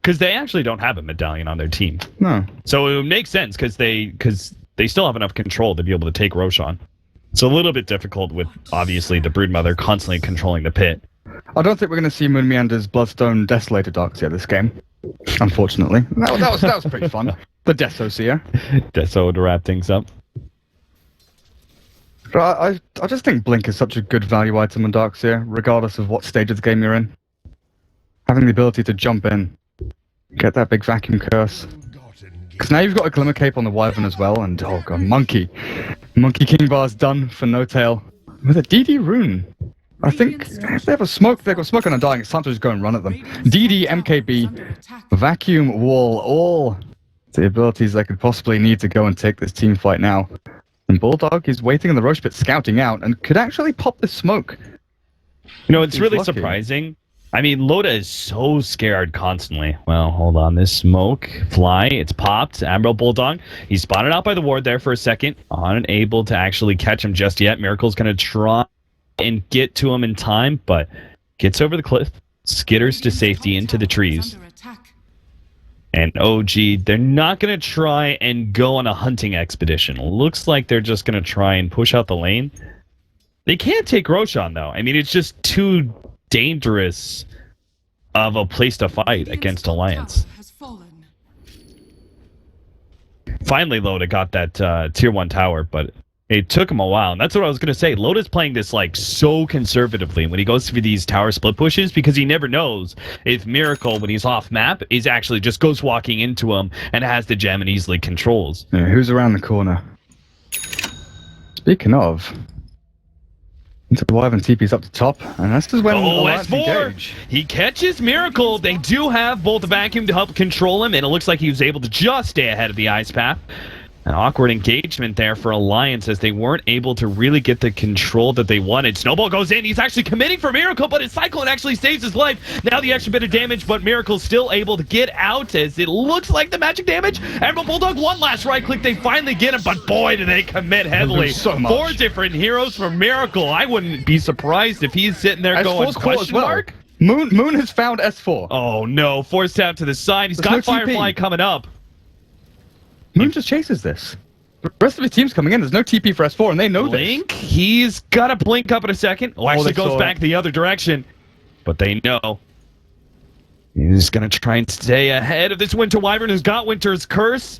Because they actually don't have a medallion on their team. No. So it would make sense because they still have enough control to be able to take Roshan. It's a little bit difficult with, obviously, the Broodmother constantly controlling the pit. I don't think we're going to see Moon Meander's Bloodstone Desolator Darkseer this game. Unfortunately. That was pretty fun. The Desoseer. Deso to wrap things up. I just think Blink is such a good value item in Darkseer, regardless of what stage of the game you're in. Having the ability to jump in, get that big vacuum curse. Because now you've got a Glimmer Cape on the Wyvern as well, and oh god, Monkey King Bar's done for No Tail. With a DD rune. I think if they have a smoke, they've got smoke on Undying, it's time to just go and run at them. DD, MKB, Vacuum, Wall, all the abilities they could possibly need to go and take this team fight now. And Bulldog is waiting in the Roche pit, scouting out, and could actually pop the smoke. You know, it's really surprising. I mean, Loda is so scared constantly. Well, hold on. This smoke, fly, it's popped. Admiral Bulldog, he's spotted out by the ward there for a second. Unable to actually catch him just yet. Miracle's going to try and get to him in time, but gets over the cliff, skitters to safety into the trees. And OG, they're not going to try and go on a hunting expedition. Looks like they're just going to try and push out the lane. They can't take Roshan, though. I mean, it's just too dangerous of a place to fight against Alliance. Finally, Loda got that tier 1 tower, but it took him a while, and that's what I was going to say. Loda's playing this, like, so conservatively when he goes for these tower split pushes, because he never knows if Miracle, when he's off map, is actually just goes walking into him and has the gem and easily controls. Yeah, who's around the corner? Speaking of... Into the Wyvern TP's up the top, and this is when Alliance engage. He catches Miracle. They do have both the vacuum to help control him, and it looks like he was able to just stay ahead of the ice path. An awkward engagement there for Alliance as they weren't able to really get the control that they wanted. Snowball goes in. He's actually committing for Miracle, but his Cyclone actually saves his life. Now the extra bit of damage, but Miracle's still able to get out as it looks like the magic damage. Emerald Bulldog, one last right click. They finally get him, but boy, do they commit heavily. So 4 different heroes for Miracle. I wouldn't be surprised if he's sitting there going, question mark? Moon has found S4. Oh no, forced out to the side. He's got no Firefly TP. coming up. Moon just chases this. The rest of his team's coming in. There's no TP for S4, and they know Blink, he's got to blink up in a second. Oh, actually they goes saw back it. the other direction. But they know. He's going to try and stay ahead of this Winter Wyvern who's got Winter's Curse.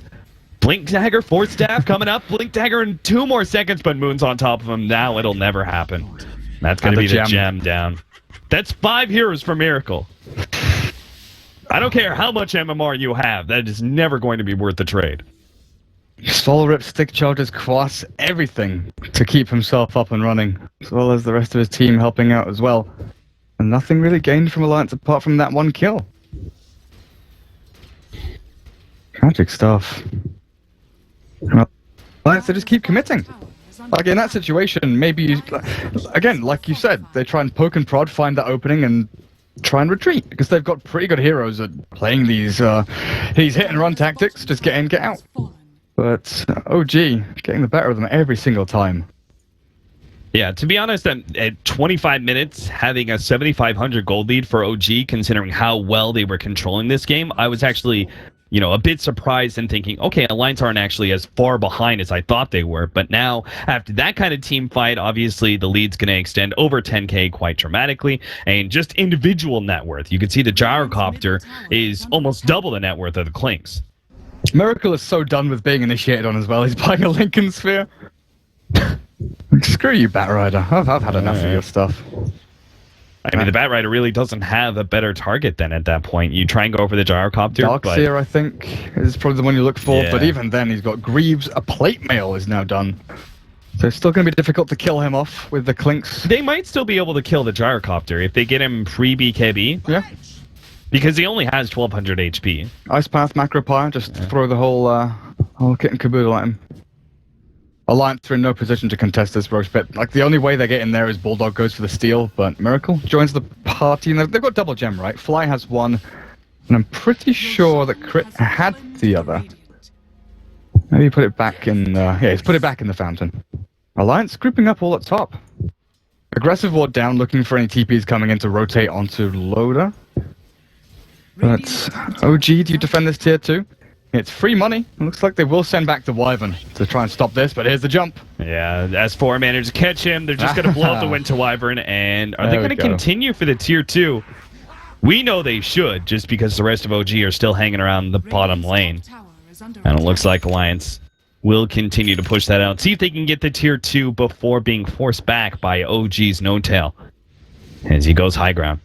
Blink Dagger, Force Staff coming up. Blink Dagger in 2 more seconds, but Moon's on top of him. Now it'll never happen. That's going to be the gem down. That's 5 heroes for Miracle. I don't care how much MMR you have. That is never going to be worth the trade. Soul Rip, Stick Charges, Cross, everything to keep himself up and running, as well as the rest of his team helping out as well. And nothing really gained from Alliance apart from that 1 kill. Tragic stuff. Alliance, they just keep committing. Like in that situation, maybe, again, like you said, they try and poke and prod, find that opening, and try and retreat, because they've got pretty good heroes at playing these hit and run tactics, just get in, get out. But OG getting the better of them every single time. Yeah, to be honest, at 25 minutes, having a 7,500 gold lead for OG, considering how well they were controlling this game, I was actually, a bit surprised and thinking, okay, Alliance aren't actually as far behind as I thought they were. But now, after that kind of team fight, obviously the lead's going to extend over 10k quite dramatically. And just individual net worth, you can see the Gyrocopter is almost double the net worth of the Clinks. Miracle is so done with being initiated on as well. He's buying a Lincoln Sphere. Screw you, Batrider. I've had enough of your stuff. I mean, the Batrider really doesn't have a better target than at that point. You try and go for the Gyrocopter. Darkseer, I think, is probably the one you look for. Yeah. But even then, he's got Greaves. A plate mail is now done. So it's still going to be difficult to kill him off with the Clinks. They might still be able to kill the Gyrocopter if they get him pre-BKB. Yeah. Because he only has 1,200 HP. Ice Path, Macropire, just throw the whole kit and caboodle at him. Alliance are in no position to contest this Roche pit. Like, the only way they get in there is Bulldog goes for the steal, but Miracle joins the party, and they've got double gem, right? Fly has 1, and I'm pretty sure that Crit had the other. Maybe put it back in, he's put it back in the fountain. Alliance grouping up all at top. Aggressive ward down, looking for any TPs coming in to rotate onto Loader. But OG, do you defend this tier 2? It's free money. It looks like they will send back the Wyvern to try and stop this, but here's the jump. Yeah, S4 managed to catch him. They're just going to blow up the Winter Wyvern, and are they going to continue for the tier 2? We know they should, just because the rest of OG are still hanging around the bottom lane. And it looks like Alliance will continue to push that out. See if they can get the tier 2 before being forced back by OG's No-Tail as he goes high ground.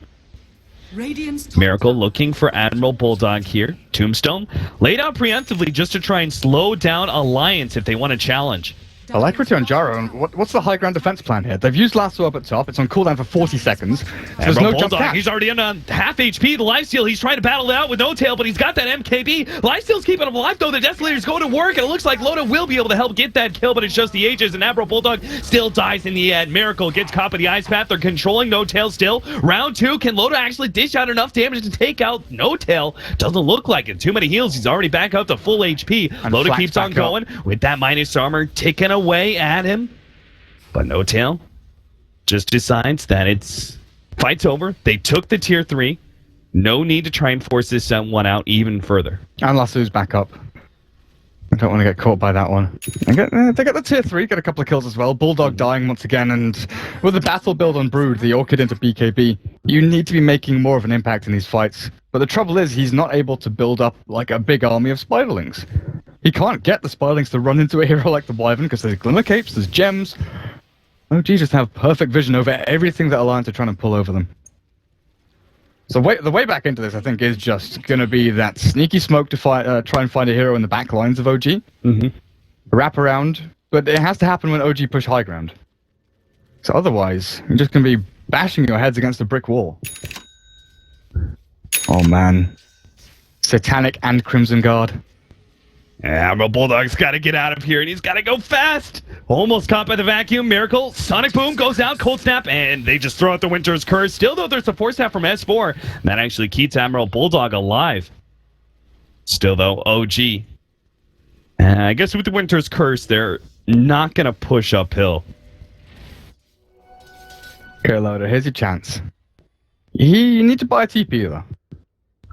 Miracle looking for Admiral Bulldog here. Tombstone laid out preemptively just to try and slow down Alliance if they want to challenge. I like Return Gyro. And what's the high ground defense plan here? They've used Lasso up at top. It's on cooldown for 40 seconds. There's no jump catch. He's already on half HP. The lifesteal, he's trying to battle it out with No-Tail, but he's got that MKB. Lifesteal's keeping him alive, though. The Desolator's going to work, and it looks like Loda will be able to help get that kill, but it's just the Aegis, and Admiral Bulldog still dies in the end. Miracle gets caught by the Ice Path. They're controlling No-Tail still. Round 2, can Loda actually dish out enough damage to take out No-Tail? Doesn't look like it. Too many heals. He's already back up to full HP. And Loda keeps on going with that minus armor ticking away at him. But No-Tail just decides that it's fight's over. They took the tier 3. No need to try and force this one out even further. And Lasso's back up. I don't want to get caught by that one. They get the tier 3, get a couple of kills as well. Bulldog dying once again, and with the battle build on Brood, the Orchid into BKB, you need to be making more of an impact in these fights. But the trouble is, he's not able to build up like a big army of Spiderlings. He can't get the Spiderlings to run into a hero like the Wyvern because there's Glimmer Capes, there's gems. OG just have perfect vision over everything that Alliance are trying to pull over them. So the way back into this, I think, is just going to be that sneaky smoke to try and find a hero in the back lines of OG. Wrap around, but it has to happen when OG push high ground. So otherwise, you're just going to be bashing your heads against a brick wall. Oh man. Satanic and Crimson Guard. Admiral Bulldog's got to get out of here, and he's got to go fast. Almost caught by the vacuum. Miracle. Sonic Boom goes out. Cold Snap, and they just throw out the Winter's Curse. Still, though, there's a Force Staff from S4. That actually keeps Admiral Bulldog alive. Still, though, OG. I guess with the Winter's Curse, they're not going to push uphill. Okay, Loader, here's your chance. You need to buy a TP, though.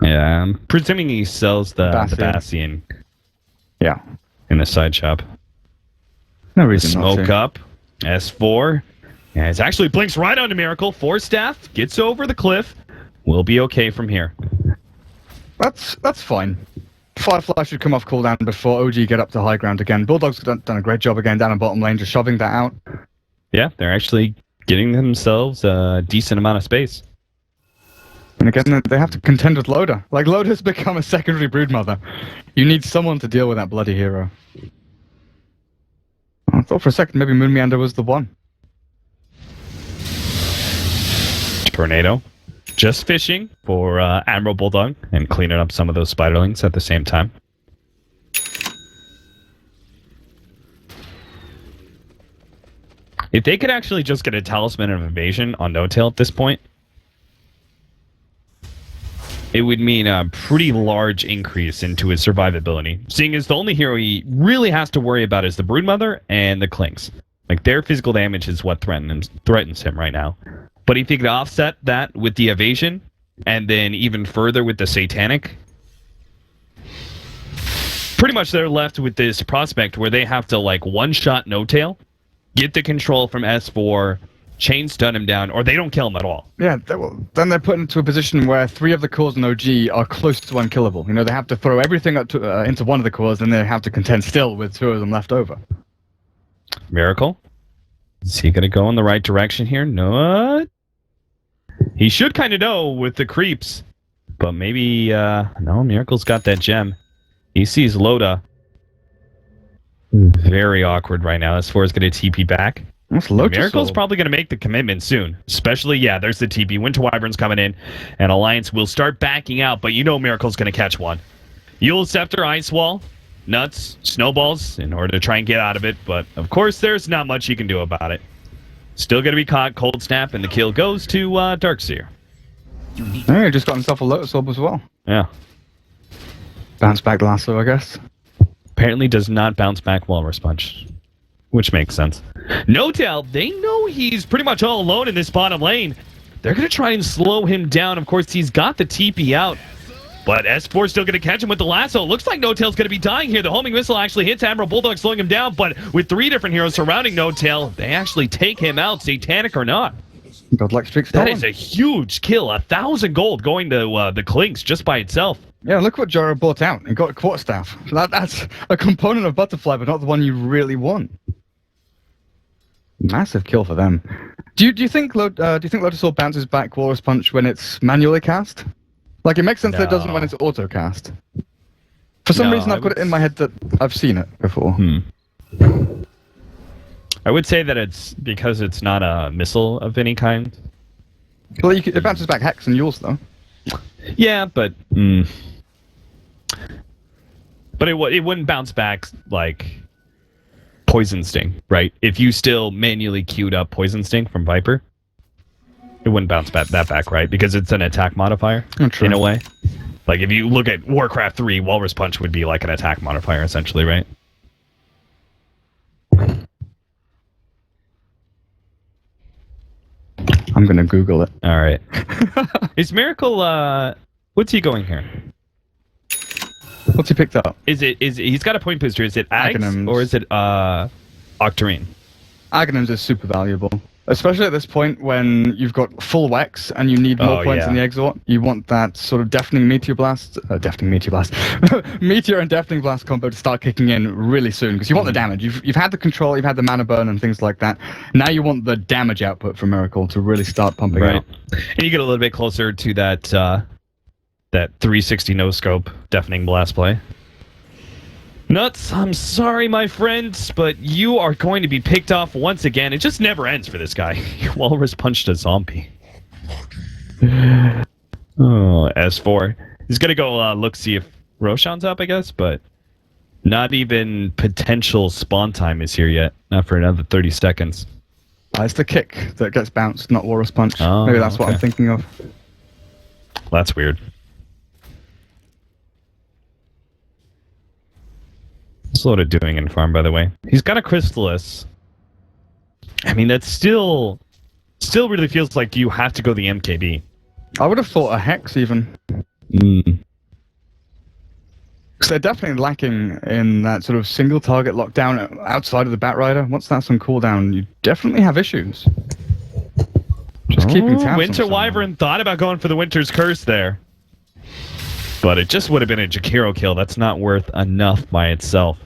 Yeah, I'm presuming he sells the Bastion. Yeah. In the side shop. No reason not to. Smoke up. S4. Yeah, it actually blinks right onto Miracle. Force Staff gets over the cliff. We'll be okay from here. That's fine. Firefly should come off cooldown before OG get up to high ground again. Bulldog's done a great job again down in bottom lane, just shoving that out. Yeah, they're actually getting themselves a decent amount of space. And again, they have to contend with Loader. Like, Loader's become a secondary broodmother. You need someone to deal with that bloody hero. I thought for a second maybe Moon Meander was the one. Tornado. Just fishing for Admiral Bulldog and cleaning up some of those spiderlings at the same time. If they could actually just get a Talisman of Evasion on No-Tail at this point, it would mean a pretty large increase into his survivability, seeing as the only hero he really has to worry about is the Broodmother and the Clinks. Like, their physical damage is what threatens him right now. But if he could offset that with the Evasion, and then even further with the Satanic, pretty much they're left with this prospect where they have to, like, one-shot No-Tail, get the control from S4, chain stun him down, or they don't kill him at all. Yeah, then they're put into a position where 3 of the cores in OG are close to unkillable. You know, they have to throw everything up to, into one of the cores, and they have to contend still with 2 of them left over. Miracle? Is he going to go in the right direction here? No. He should kind of know with the creeps, but maybe, no, Miracle's got that gem. He sees Loda. Very awkward right now. S4 is going to TP back. Miracle's probably going to make the commitment soon. Especially, yeah, there's the TP. Winter Wyvern's coming in, and Alliance will start backing out, but you know Miracle's going to catch one. Eul Scepter, Ice Wall, Nuts, Snowballs, in order to try and get out of it, but of course there's not much you can do about it. Still going to be caught. Cold Snap, and the kill goes to Darkseer. Yeah, he just got himself a Lotus Orb as well. Yeah. Bounce back lasso, I guess. Apparently does not bounce back Walrus Punch, which makes sense. No-Tail, they know he's pretty much all alone in this bottom lane. They're going to try and slow him down. Of course, he's got the TP out, but S4's still going to catch him with the lasso. Looks like No-Tail's going to be dying here. The homing missile actually hits Admiral Bulldog, slowing him down, but with 3 different heroes surrounding No-Tail, they actually take him out, Satanic or not. Godlike streak that is a huge kill. 1,000 gold going to the Clinks just by itself. Yeah, look what Jaro bought out. He got a Quarterstaff. That's a component of Butterfly, but not the one you really want. Massive kill for them. Do you think Lotus Orb bounces back Walrus Punch when it's manually cast? Like, it makes sense that it doesn't when it's auto cast. For some reason, I've got it in my head that I've seen it before. I would say that it's because it's not a missile of any kind. Well, it bounces back Hex and Yules, though. Yeah, but it wouldn't bounce back like Poison Sting, right? If you still manually queued up Poison Sting from Viper, it wouldn't bounce that back, right? Because it's an attack modifier in a way. Like if you look at Warcraft 3, Walrus Punch would be like an attack modifier essentially, right? I'm gonna Google it. All right. Is Miracle? What's he going here? What's he picked up? Is he's got a point booster? Is it Aghanims or is it Octarine? Aghanims is super valuable, especially at this point when you've got full Wex and you need more points in the Exort. You want that sort of Meteor and Deafening Blast combo to start kicking in really soon because you want the damage. You've had the control, you've had the mana burn and things like that. Now you want the damage output from Miracle to really start pumping out. And you get a little bit closer to that that 360 no scope Deafening Blast play. Nuts, I'm sorry, my friends, but you are going to be picked off once again. It just never ends for this guy. Walrus punched a zombie. Oh, S4. He's going to go look, see if Roshan's up, I guess, but Not even potential spawn time is here yet. Not for another 30 seconds. It's the kick that gets bounced, not Walrus Punch. Oh, Maybe that's what okay. I'm thinking of. That's weird. What's Loda doing in farm, by the way? He's got a Crystallis. I mean, that's still really feels like you have to go the MKB. I would have thought a Hex even. Mm. Because they're definitely lacking in that sort of single target lockdown outside of the Batrider. Once that's on cooldown, you definitely have issues. Just keeping tabs on Winter someone. Wyvern thought about going for the Winter's Curse there. But it just would have been a Jakiro kill. That's not worth enough by itself.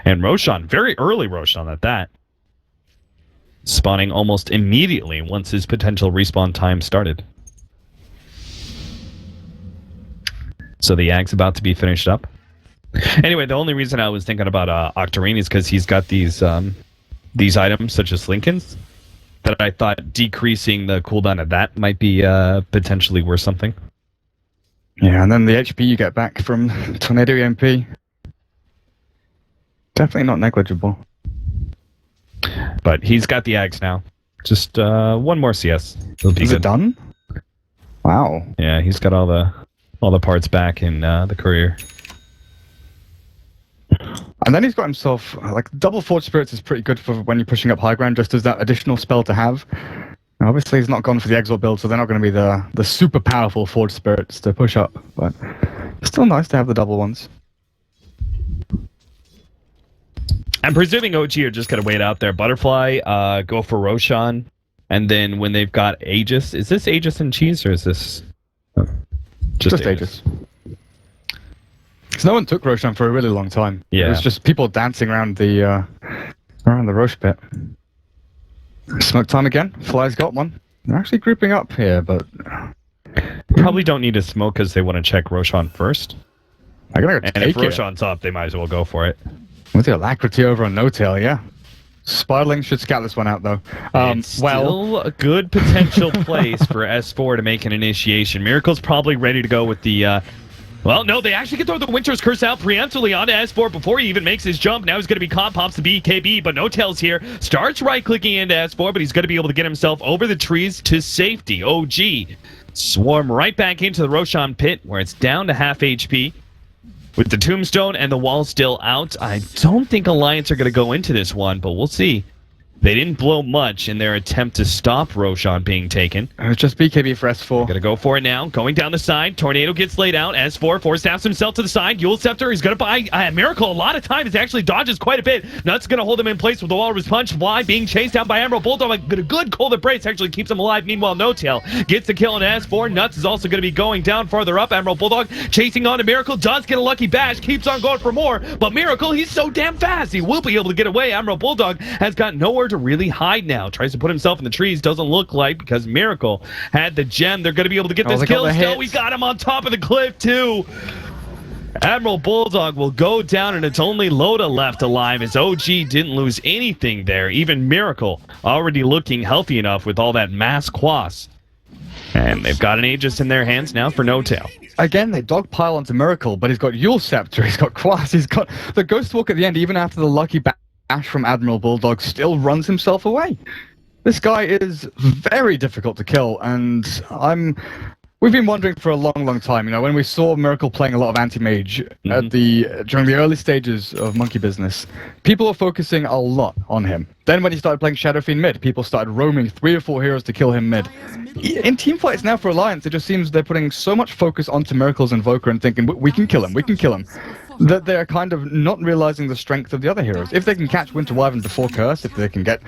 And Roshan, very early Roshan at that. Spawning almost immediately once his potential respawn time started. So the Ag's about to be finished up. Anyway, the only reason I was thinking about Octarine is because he's got these items, such as Lincoln's, that I thought decreasing the cooldown of that might be potentially worth something. Yeah, and then the HP you get back from Tornado EMP. Definitely not negligible. But he's got the Ags now. Just one more CS. It'll be Is good. it done? Wow. Yeah, he's got all the parts back in the courier. And then he's got himself, like, double Forge Spirits is pretty good for when you're pushing up high ground, just as that additional spell to have. Now, obviously, he's not gone for the Exalt build, so they're not going to be the super powerful Forge Spirits to push up. But it's still nice to have the double ones. I'm presuming OG are just going to wait out there. Butterfly, go for Roshan, and then when they've got Aegis... Is this Aegis and Cheese, or is this... Just Aegis. Because no one took Roshan for a really long time. Yeah. It was just people dancing around the Roche pit. Smoke time again. Fly's got one. They're actually grouping up here, but... Probably don't need to smoke because they want to check Roshan first. I'm gonna go And take if Roshan's up, they might as well go for it. With the alacrity over on No Tail, yeah. Spiderling should scout this one out, though. It's still a good potential place for S4 to make an initiation. Miracle's probably ready to go with the... Well, no, they actually can throw the Winter's Curse out preemptively onto S4 before he even makes his jump. Now he's going to be caught, pops the BKB, but No Tail's here. Starts right-clicking into S4, but he's going to be able to get himself over the trees to safety. OG swarm right back into the Roshan pit, where it's down to half HP. With the Tombstone and the wall still out, I don't think Alliance are going to go into this one, but we'll see. They didn't blow much in their attempt to stop Roshan being taken. It's just BKB for S4. Gonna go for it now. Going down the side. Tornado gets laid out. S4 force-staffs himself to the side. Yule Scepter is gonna buy Miracle. A lot of times it actually dodges quite a bit. Nuts gonna hold him in place with the Walrus Punch. Fly being chased down by Emerald Bulldog. But a good cold embrace actually keeps him alive. Meanwhile, No Tail gets the kill on S4. Nuts is also gonna be going down farther up. Emerald Bulldog chasing on to Miracle. Does get a lucky bash. Keeps on going for more. But Miracle, he's so damn fast. He will be able to get away. Emerald Bulldog has got nowhere to really hide now. Tries to put himself in the trees. Doesn't look like, because Miracle had the gem. They're going to be able to get this kill still. We got him on top of the cliff too. Emerald Bulldog will go down, and it's only Loda left alive, as OG didn't lose anything there. Even Miracle already looking healthy enough with all that mass quas. And they've got an Aegis in their hands now for No Tail. Again, they dogpile onto Miracle, but he's got Yule Scepter, he's got Quas, he's got the Ghost Walk at the end, even after the lucky bash from Admiral Bulldog, still runs himself away. This guy is very difficult to kill, and we've been wondering for a long, long time. You know, when we saw Miracle playing a lot of anti-mage at during the early stages of Monkey Business, people were focusing a lot on him. Then when he started playing Shadow Fiend mid, people started roaming 3 or 4 heroes to kill him mid. In team fights now for Alliance, it just seems they're putting so much focus onto Miracle's Invoker and thinking, we can kill him, that they're kind of not realizing the strength of the other heroes. If they can catch Winter Wyvern before Curse, if they can get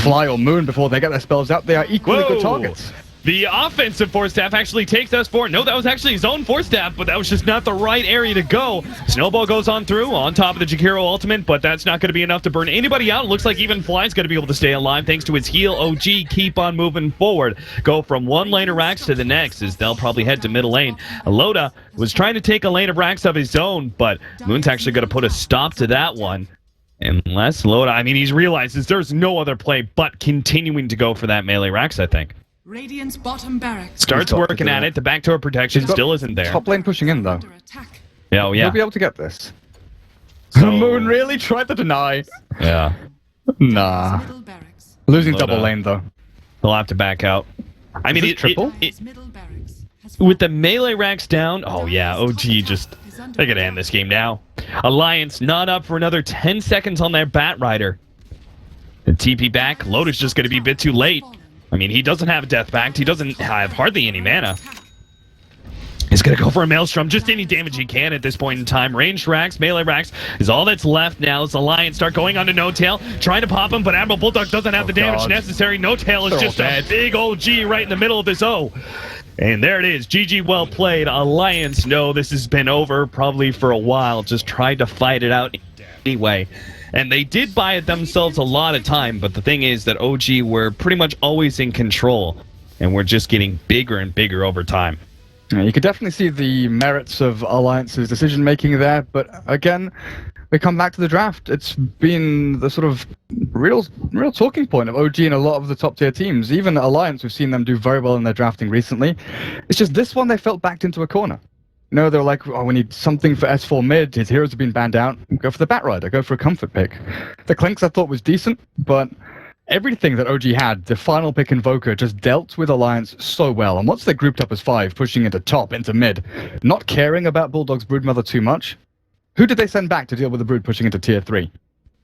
Fly or Moon before they get their spells out, they are equally good targets. The offensive Force Staff actually takes S4. No, that was actually his own Force Staff, but that was just not the right area to go. Snowball goes on through, on top of the Jakiro ultimate, but that's not going to be enough to burn anybody out. It looks like even Fly's going to be able to stay alive thanks to his heal. OG keep on moving forward. Go from one lane of Rax to the next, as they'll probably head to middle lane. Loda was trying to take a lane of Rax of his own, but Moon's actually going to put a stop to that one. Unless Loda, I mean, he realizes there's no other play but continuing to go for that melee Rax, I think. Radiant's bottom barracks. Starts working at it. The backdoor protection still isn't there. Top lane pushing in, though. Under attack. Yeah, He'll be able to get this. So, Moon really tried to deny. yeah. Nah. Middle barracks. Losing Load double up. lane, though. They'll have to back out. I mean, this triple? Middle barracks has with the melee racks down, oh yeah, OG just, they gotta end this game now. Alliance not up for another 10 seconds on their Bat Rider. The TP back, Lotus just gonna be a bit too late. I mean, he doesn't have Death Pact, he doesn't have hardly any mana. He's gonna go for a Maelstrom, just any damage he can at this point in time. Ranged racks, melee racks is all that's left now as Alliance start going on to No Tail, trying to pop him, but Admiral Bulldog doesn't have the damage God. necessary. No Tail is They're all just a dead. big OG right in the middle of this O. And there it is. GG, well played. Alliance, no, this has been over probably for a while. Just tried to fight it out anyway. And they did buy it themselves a lot of time, but the thing is that OG were pretty much always in control. And we're just getting bigger and bigger over time. Yeah, you could definitely see the merits of Alliance's decision-making there, but again, we come back to the draft. It's been the sort of real talking point of OG and a lot of the top-tier teams. Even Alliance, we've seen them do very well in their drafting recently. It's just this one they felt backed into a corner. You know, they were like, oh, we need something for S4 mid. His heroes have been banned out. Go for the Bat Rider. Go for a comfort pick. The Clinks I thought was decent, but everything that OG had, the final pick Invoker, just dealt with Alliance so well. And once they grouped up as 5, pushing into top, into mid, not caring about Bulldog's Broodmother too much, who did they send back to deal with the Brood pushing into tier 3?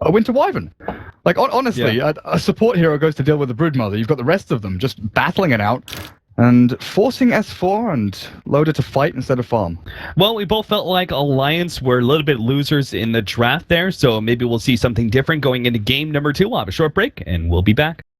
A Winter Wyvern. Like, honestly, Yeah. a support hero goes to deal with the Broodmother. You've got the rest of them just battling it out and forcing S4 and Loader to fight instead of farm. Well, we both felt like Alliance were a little bit losers in the draft there, so maybe we'll see something different going into game number 2. We'll have a short break, and we'll be back.